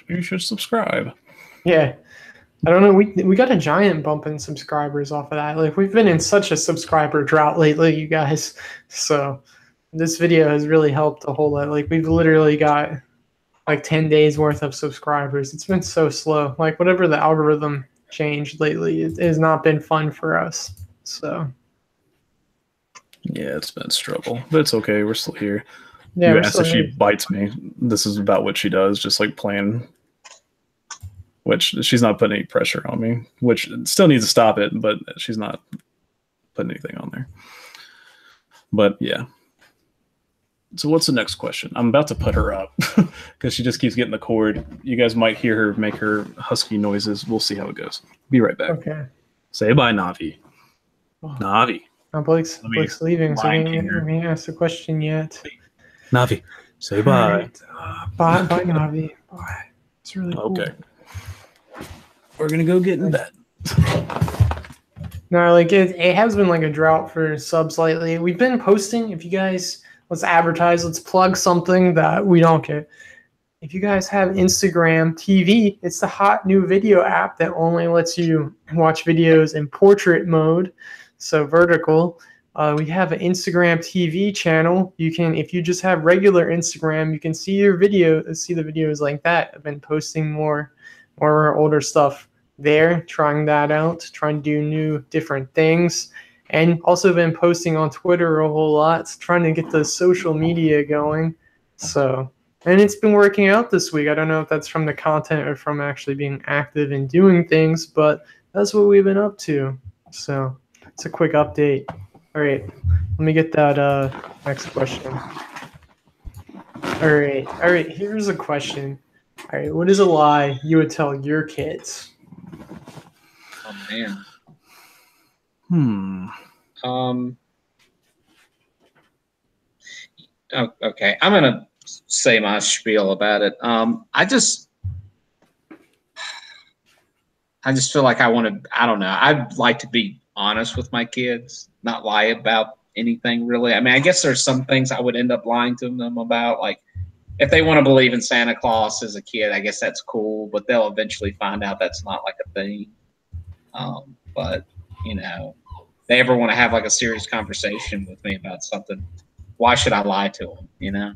You should subscribe. Yeah. I don't know. We got a giant bump in subscribers off of that. Like we've been in such a subscriber drought lately, you guys. So this video has really helped a whole lot. Like we've literally got like 10 days worth of subscribers. It's been so slow. Like whatever the algorithm changed lately, it has not been fun for us. So yeah, it's been a struggle, but it's okay. We're still here. Yeah, you asked if she bites me. This is about what she does, just like playing. Which she's not putting any pressure on me, which still needs to stop it, but she's not putting anything on there. But yeah. So what's the next question? I'm about to put her up because she just keeps getting the cord. You guys might hear her make her husky noises. We'll see how it goes. Be right back. Okay. Say bye, Navi. Oh. Navi. Oh, Blake's leaving, so we ain't asked the question yet. Navi, say bye. Right. Bye, Navi. Bye. It's really cool. Okay. We're going to go get in bed. No, like it has been like a drought for subs lately. We've been posting. If you guys, let's advertise, let's plug something that we don't get. If you guys have Instagram TV, it's the hot new video app that only lets you watch videos in portrait mode, so vertical. We have an Instagram TV channel. You can, if you just have regular Instagram, you can see the videos like that. I've been posting more older stuff there, trying that out, trying to do new different things, and also been posting on Twitter a whole lot, trying to get the social media going. So, and it's been working out this week. I don't know if that's from the content or from actually being active and doing things, but that's what we've been up to. So it's a quick update. All right, let me get that next question. All right, here's a question. All right, what is a lie you would tell your kids? Oh man. Okay, I'm gonna say my spiel about it. I just feel like I don't know. I'd like to be honest with my kids, not lie about anything really. I mean, I guess there's some things I would end up lying to them about, like if they want to believe in Santa Claus as a kid, I guess that's cool, but they'll eventually find out that's not like a thing. But you know, if they ever want to have like a serious conversation with me about something, why should I lie to them? You know,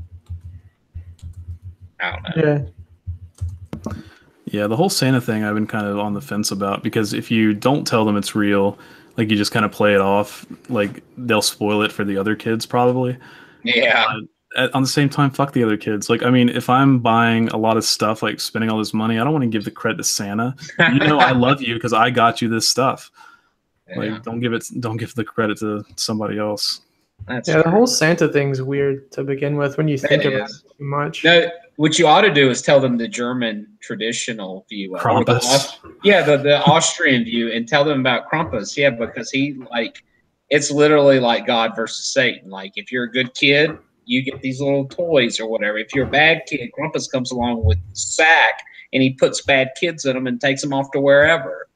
I don't know. Yeah, the whole Santa thing I've been kind of on the fence about, because if you don't tell them it's real, like you just kind of play it off, like they'll spoil it for the other kids probably. Yeah. On the same time, fuck the other kids. Like, I mean, if I'm buying a lot of stuff, like spending all this money, I don't want to give the credit to Santa. You know, I love you because I got you this stuff. Yeah. Like, don't give the credit to somebody else. That's the whole Santa thing's weird to begin with when you think about it too much. No, what you ought to do is tell them the German traditional view, Krampus. The Austrian view, and tell them about Krampus. Yeah, because it's literally like God versus Satan. Like, if you're a good kid, you get these little toys or whatever. If you're a bad kid, Krampus comes along with a sack and he puts bad kids in them and takes them off to wherever.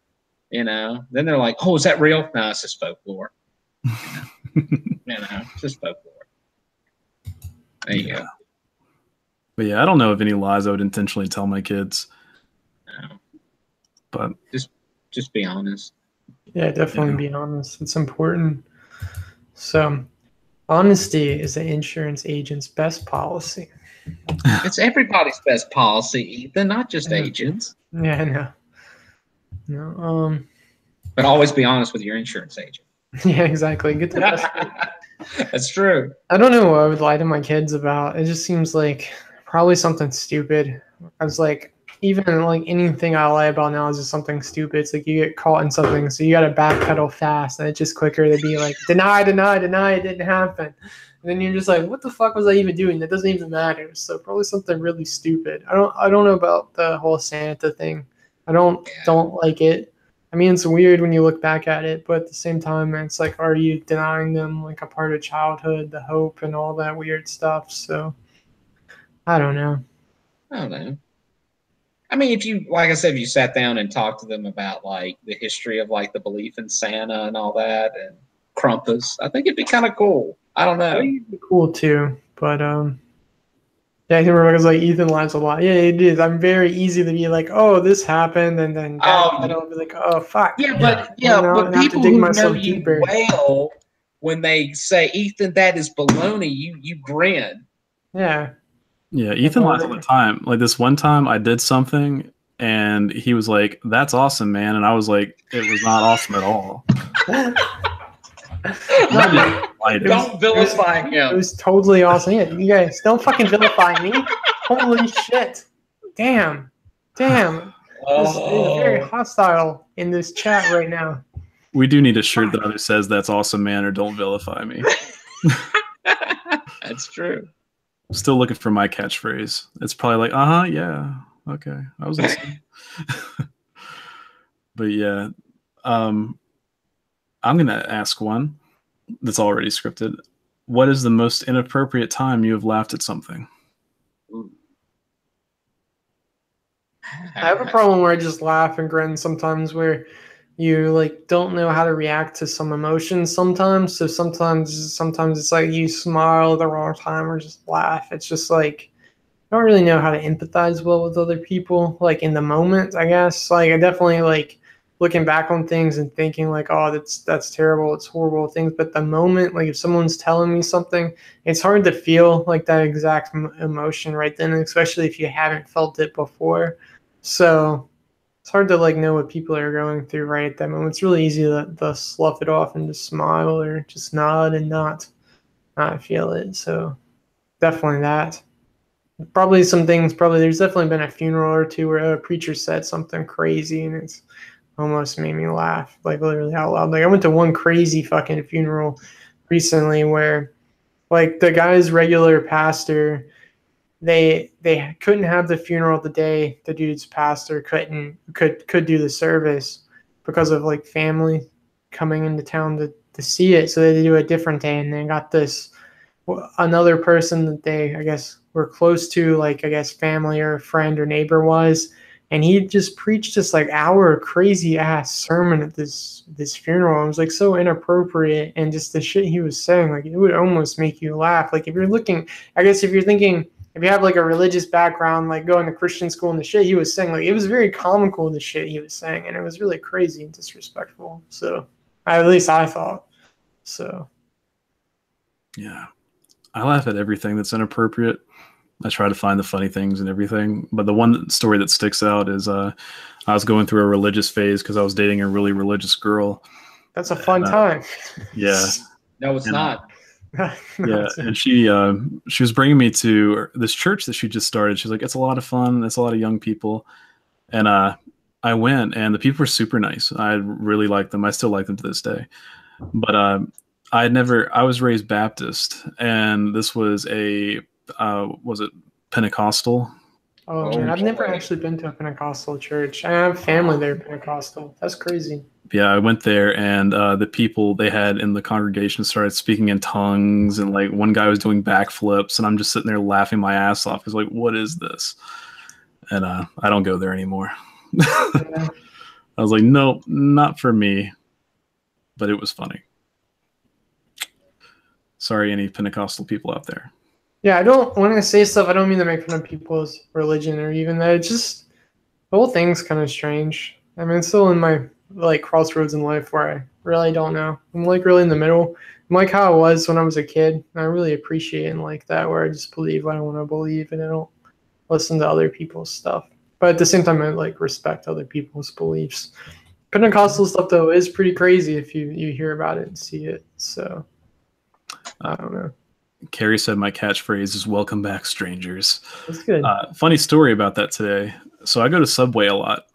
You know, then they're like, "Oh, is that real?" No, it's just folklore. Just folklore. There you go. But yeah, I don't know of any lies I would intentionally tell my kids. No. But just be honest. Yeah, definitely be honest. It's important. So, honesty is the insurance agent's best policy. It's everybody's best policy, Ethan, not just agents. Yeah, I know. No, but always be honest with your insurance agent. Yeah, exactly. Get the best. That's true. I don't know what I would lie to my kids about. It just seems like probably something stupid. I was like, even like anything I lie about now is just something stupid. It's like you get caught in something, so you got to backpedal fast, and it's just quicker to be like, deny, it didn't happen. And then you're just like, what the fuck was I even doing? That doesn't even matter. So probably something really stupid. I don't know about the whole Santa thing. I don't like it. I mean, it's weird when you look back at it, but at the same time, it's like, are you denying them like a part of childhood, the hope and all that weird stuff? So I don't know. I mean, if you, like I said, if you sat down and talked to them about like the history of like the belief in Santa and all that and Krampus, I think it'd be kind of cool. I don't know. I think it'd be cool too, but yeah, I think Rebecca's like, Ethan lies a lot. Yeah, it is. I'm very easy to be like, oh, this happened, and then I'll be like, oh, fuck. Yeah, but people who know you well, when they say, Ethan, that is baloney, you grin. Yeah. Yeah, Ethan lies all the time. Like this one time I did something, and he was like, that's awesome, man. And I was like, it was not awesome at all. Don't vilify him. It was totally awesome. Yeah, you guys don't fucking vilify me. Holy shit. Damn. It's very hostile in this chat right now. We do need a shirt that either says that's awesome, man, or don't vilify me. That's true. I'm still looking for my catchphrase. It's probably like, yeah, okay. I was listening. But yeah. I'm going to ask one that's already scripted. What is the most inappropriate time you have laughed at something? I have a problem where I just laugh and grin sometimes, where you like don't know how to react to some emotions sometimes. So sometimes it's like you smile at the wrong time or just laugh. It's just like I don't really know how to empathize well with other people, like in the moment, I guess. Like I definitely like looking back on things and thinking like, oh, that's terrible, it's horrible things. But the moment, like if someone's telling me something, it's hard to feel like that exact emotion right then, especially if you haven't felt it before. So it's hard to like know what people are going through right at that moment. It's really easy to slough it off and just smile or just nod and not feel it. So definitely that. Probably some things. Probably there's definitely been a funeral or two where a preacher said something crazy and it's almost made me laugh, like literally out loud. Like I went to one crazy fucking funeral recently where like the guy's regular pastor, they couldn't have the funeral the day the dude's pastor could do the service because of like family coming into town to see it. So they do a different day, and they got this another person that they, I guess, were close to, like I guess family or friend or neighbor was, and he just preached this like hour crazy ass sermon at this funeral. It was like so inappropriate, and just the shit he was saying, like it would almost make you laugh. Like if you're looking, I guess if you're thinking, if you have like a religious background, like going to Christian school, and the shit he was saying, like it was very comical, the shit he was saying, and it was really crazy and disrespectful. So at least I thought so. Yeah, I laugh at everything that's inappropriate. I try to find the funny things and everything. But the one story that sticks out is I was going through a religious phase because I was dating a really religious girl. That's a fun time. Yeah. No, it's not. Yeah, and she was bringing me to this church that she just started. She's like, it's a lot of fun. It's a lot of young people. And I went, and the people were super nice. I really liked them. I still like them to this day. But I was raised Baptist, and this was was it Pentecostal? Oh man, I've never actually been to a Pentecostal church. I have family there Pentecostal. That's crazy. Yeah, I went there, and the people they had in the congregation started speaking in tongues, and like one guy was doing backflips, and I'm just sitting there laughing my ass off because like, what is this? And I don't go there anymore. Yeah. I was like, nope, not for me. But it was funny. Sorry, any Pentecostal people out there. Yeah, when I say stuff, I don't mean to make fun of people's religion or even that. It's just the whole thing's kind of strange. I mean, it's still in my like crossroads in life where I really don't know. I'm like really in the middle. I'm like how I was when I was a kid. And I really appreciate it like that, where I just believe what I want to believe and I don't listen to other people's stuff. But at the same time, I like respect other people's beliefs. Pentecostal stuff though is pretty crazy if you hear about it and see it. So I don't know. Carrie said my catchphrase is "Welcome back, strangers." That's good. Funny story about that today. So I go to Subway a lot,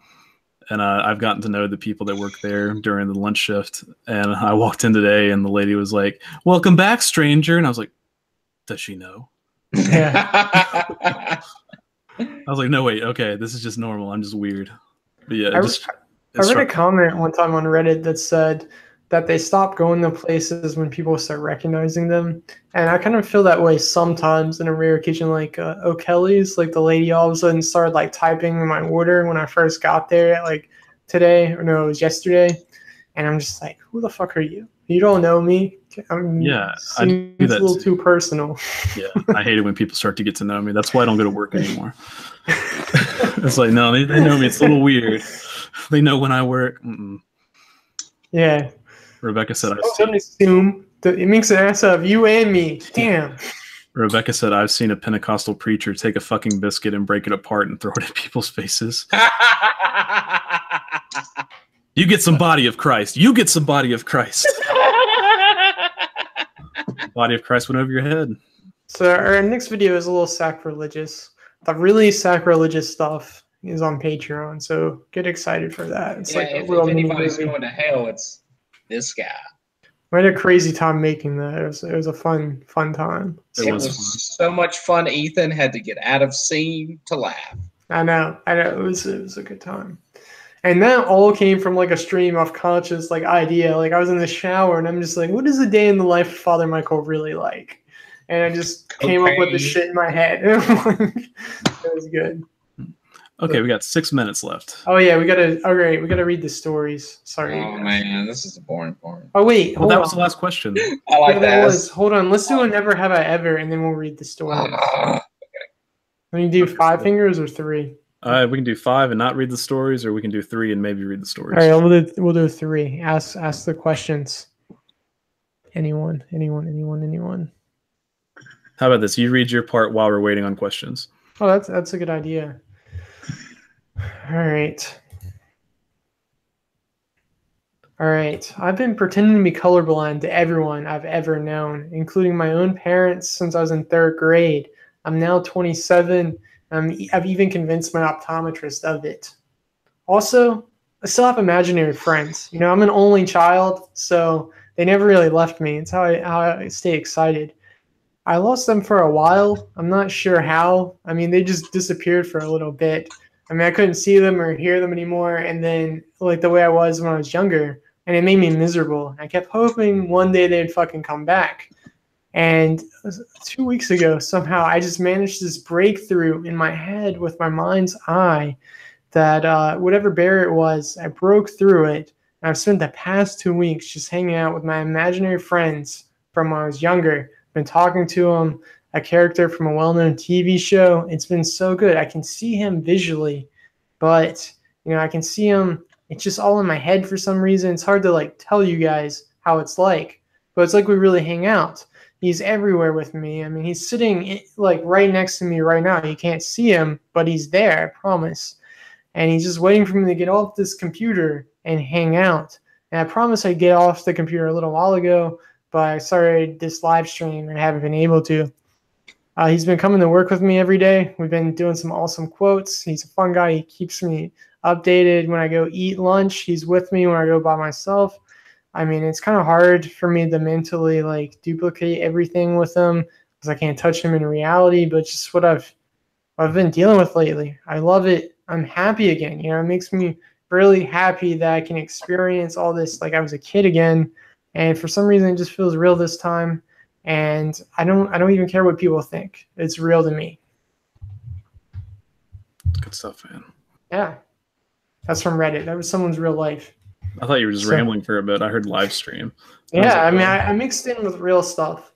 and I've gotten to know the people that work there during the lunch shift. And I walked in today, and the lady was like, "Welcome back, stranger," and I was like, "Does she know?" Yeah. I was like, "No, wait, okay, this is just normal. I'm just weird." But yeah, I read a comment one time on Reddit that said that they stop going to places when people start recognizing them. And I kind of feel that way sometimes in a rare occasion, like O'Kelly's, like the lady all of a sudden started like typing my order when I first got there, like today, or no, it was yesterday. And I'm just like, who the fuck are you? You don't know me. Yeah, I do that. It's a little too personal. Yeah, I hate it when people start to get to know me. That's why I don't go to work anymore. It's like, no, they know me. It's a little weird. They know when I work. Mm-mm. Yeah. Rebecca said, "Don't assume that it makes an ass of you and me." Damn. Rebecca said, "I've seen a Pentecostal preacher take a fucking biscuit and break it apart and throw it at people's faces." You get some body of Christ. You get some body of Christ. Body of Christ went over your head. So our next video is a little sacrilegious. The really sacrilegious stuff is on Patreon, so get excited for that. It's like if anybody's going to hell, it's this guy. We had a crazy time making that. It was a fun time. It was so much fun. Ethan had to get out of scene to laugh. I know. It was a good time. And that all came from like a stream of conscious like idea. Like I was in the shower and I'm just like, what is a day in the life of Father Michael really like? And I just came up with the shit in my head. It was good. Okay, we got 6 minutes left. Oh yeah, we gotta read the stories. Sorry. Oh man, this is a boring part. Oh wait, that was the last question. I like that. Hold on, let's do a never have I ever, and then we'll read the stories. Okay. When you do 5 fingers or 3? We can do 5 and not read the stories, or we can do 3 and maybe read the stories. All right, we'll do 3. Ask the questions. Anyone. How about this? You read your part while we're waiting on questions. Oh, that's a good idea. All right. I've been pretending to be colorblind to everyone I've ever known, including my own parents, since I was in 3rd grade. I'm now 27. I've even convinced my optometrist of it. Also, I still have imaginary friends. You know, I'm an only child, so they never really left me. It's how I stay excited. I lost them for a while. I'm not sure how. I mean, they just disappeared for a little bit. I mean, I couldn't see them or hear them anymore. And then, like the way I was when I was younger, and it made me miserable. I kept hoping one day they'd fucking come back. And 2 weeks ago, somehow, I just managed this breakthrough in my head with my mind's eye that whatever barrier it was, I broke through it. And I've spent the past 2 weeks just hanging out with my imaginary friends from when I was younger. Been talking to them, a character from a well-known TV show. It's been so good. I can see him visually, but I can see him. It's just all in my head for some reason. It's hard to like tell you guys how it's like, but it's like we really hang out. He's everywhere with me. I mean, he's sitting like right next to me right now. You can't see him, but he's there, I promise. And he's just waiting for me to get off this computer and hang out. And I promised I'd get off the computer a little while ago, but I started this live stream and haven't been able to. He's been coming to work with me every day. We've been doing some awesome quotes. He's a fun guy. He keeps me updated when I go eat lunch. He's with me when I go by myself. I mean, it's kind of hard for me to mentally like duplicate everything with him because I can't touch him in reality, but just what I've been dealing with lately. I love it. I'm happy again. It makes me really happy that I can experience all this like I was a kid again. And for some reason, it just feels real this time. And I don't even care what people think. It's real to me. Good stuff, man. Yeah. That's from Reddit. That was someone's real life. I thought you were just rambling for a bit. I heard live stream. Yeah, I mean, I mixed in with real stuff.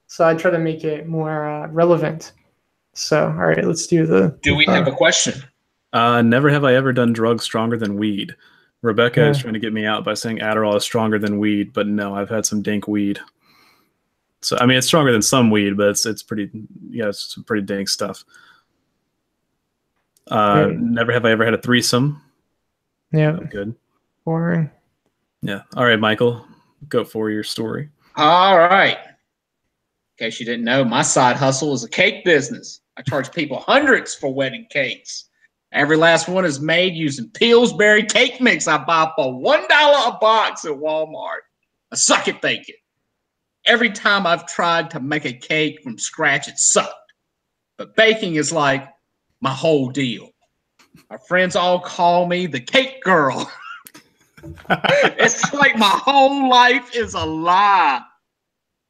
So I try to make it more relevant. So, all right, let's do Do we have a question? Never have I ever done drugs stronger than weed. Rebecca is trying to get me out by saying Adderall is stronger than weed, but no, I've had some dank weed. So, I mean, it's stronger than some weed, but it's pretty, it's some pretty dank stuff. Never have I ever had a threesome. Yeah. Good. Boring. Yeah. All right, Michael, go for your story. All right. In case you didn't know, my side hustle is a cake business. I charge people hundreds for wedding cakes. Every last one is made using Pillsbury cake mix I buy for $1 a box at Walmart. I suck at baking. Every time I've tried to make a cake from scratch, it sucked. But baking is like my whole deal. My friends all call me the cake girl. It's like my whole life is a lie.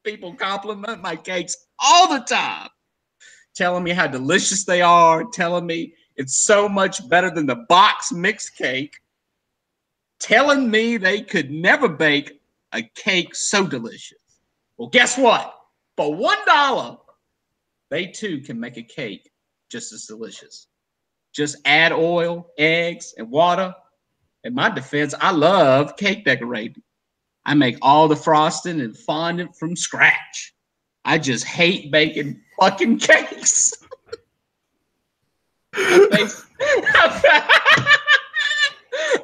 People compliment my cakes all the time, telling me how delicious they are, telling me it's so much better than the box mix cake, telling me they could never bake a cake so delicious. Well, guess what? For $1, they too can make a cake just as delicious. Just add oil, eggs, and water. In my defense, I love cake decorating. I make all the frosting and fondant from scratch. I just hate baking fucking cakes.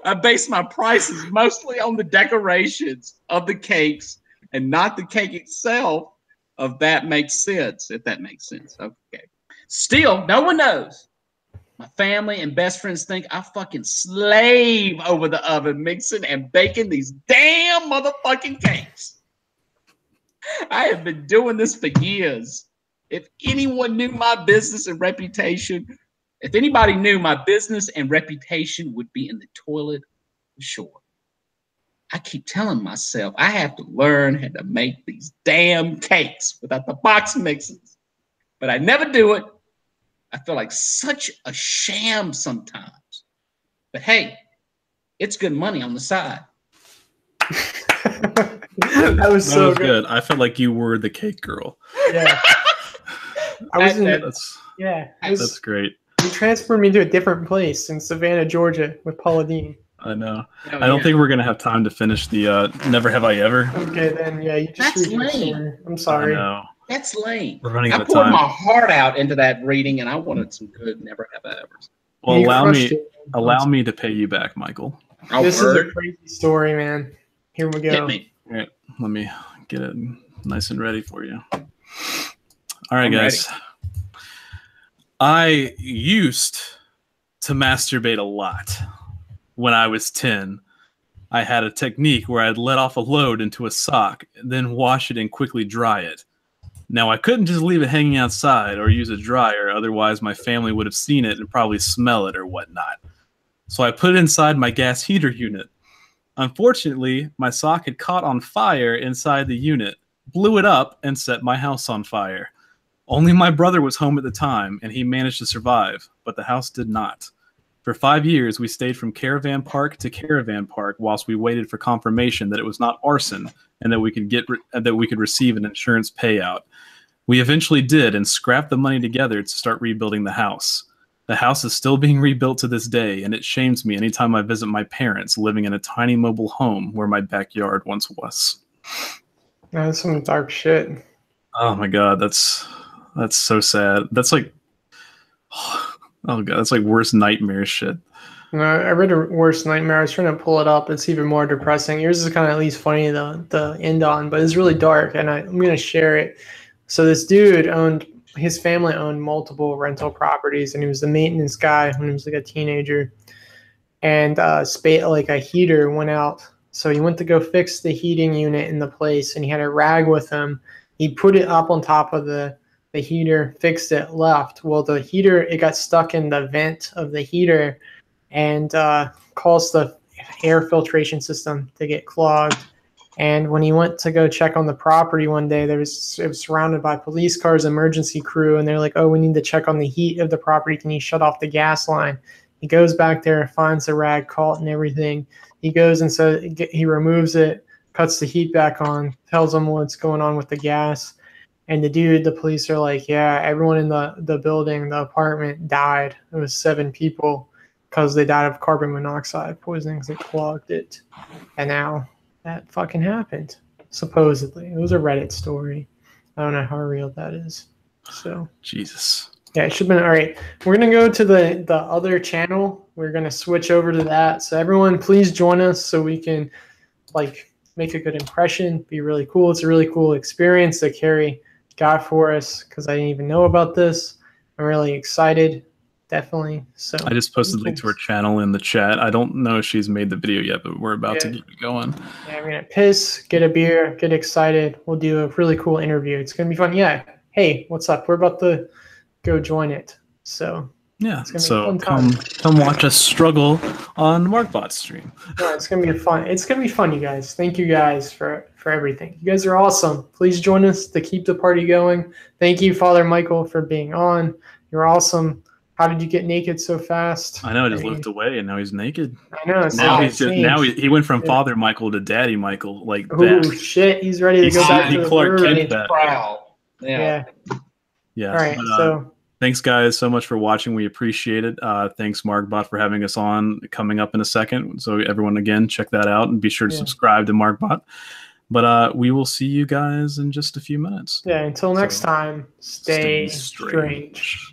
I base my prices mostly on the decorations of the cakes and not the cake itself, if that makes sense. Okay. Still, no one knows. My family and best friends think I fucking slave over the oven mixing and baking these damn motherfucking cakes. I have been doing this for years. If anyone knew my business and reputation, if anybody knew my business and reputation would be in the toilet for sure. I keep telling myself I have to learn how to make these damn cakes without the box mixes. But I never do it. I feel like such a sham sometimes. But hey, it's good money on the side. That was so good. I felt like you were the cake girl. Yeah. That's great. You transferred me to a different place in Savannah, Georgia, with Paula Dean. I know. Oh, I don't think we're gonna have time to finish the Never Have I Ever. Okay, then yeah, you just That's read your lame. story. I'm sorry. I know. That's lame. We're running I out of poured time. my heart out into that reading, and I wanted some good Never Have I Ever's. Well, You allow crushed me it. allow me to pay you back, Michael. Oh, This word. is a crazy story, man. Here we go. Hit me. All right, let me get it nice and ready for you. All right, I'm guys. I used to masturbate a lot when I was 10. I had a technique where I'd let off a load into a sock, then wash it and quickly dry it. Now, I couldn't just leave it hanging outside or use a dryer, otherwise my family would have seen it and probably smell it or whatnot. So I put it inside my gas heater unit. Unfortunately, my sock had caught on fire inside the unit, blew it up, and set my house on fire. Only my brother was home at the time, and he managed to survive, but the house did not. For 5 years, we stayed from caravan park to caravan park whilst we waited for confirmation that it was not arson and that we could receive an insurance payout. We eventually did and scrapped the money together to start rebuilding the house. The house is still being rebuilt to this day, and it shames me anytime I visit my parents living in a tiny mobile home where my backyard once was. That's some dark shit. Oh my god, that's so sad. That's like, oh god, that's like worst nightmare shit. No, I read a worse nightmare. I was trying to pull it up. It's even more depressing. Yours is kind of at least funny to end on, but it's really dark, and I'm going to share it. So this dude his family owned multiple rental properties, and he was the maintenance guy when he was like a teenager. And like a heater went out. So he went to go fix the heating unit in the place, and he had a rag with him. He put it up on top of the heater, fixed it, left. Well, the heater, it got stuck in the vent of the heater and caused the air filtration system to get clogged. And when he went to go check on the property one day, it was surrounded by police cars, emergency crew, and they're like, "Oh, we need to check on the heat of the property. Can you shut off the gas line?" He goes back there, finds the rag caught and everything. He goes and so he removes it, cuts the heat back on, tells them what's going on with the gas. And the police are like, "Yeah, everyone in the building, the apartment died. It was 7 people because they died of carbon monoxide poisoning because it clogged it." And now that fucking happened, supposedly. It was a Reddit story. I don't know how real that is. So Jesus. yeah, it should have been. All right, we're going to go to the other channel. We're going to switch over to that. So everyone, please join us so we can make a good impression, be really cool. It's a really cool experience that Carrie got for us because I didn't even know about this. I'm really excited. Definitely. So I just posted the link to her channel in the chat. I don't know if she's made the video yet, but we're about to get it going. Yeah, I'm going to piss, get a beer, get excited. We'll do a really cool interview. It's going to be fun. Yeah. Hey, what's up? We're about to go join it. So yeah, so come watch us struggle on Markbot's stream. No, it's gonna be fun. It's gonna be fun, you guys. Thank you guys for everything. You guys are awesome. Please join us to keep the party going. Thank you, Father Michael, for being on. You're awesome. How did you get naked so fast? I know, I just looked away and now he's naked. I know. He went from Father Michael to Daddy Michael like oh that. Shit, he's ready to go back to the Clark brewery. that. Yeah. All right. So thanks guys so much for watching. We appreciate it. Thanks Markbot for having us on coming up in a second. So everyone again, check that out and be sure to subscribe to Markbot. But we will see you guys in just a few minutes. Yeah, until next time, stay strange.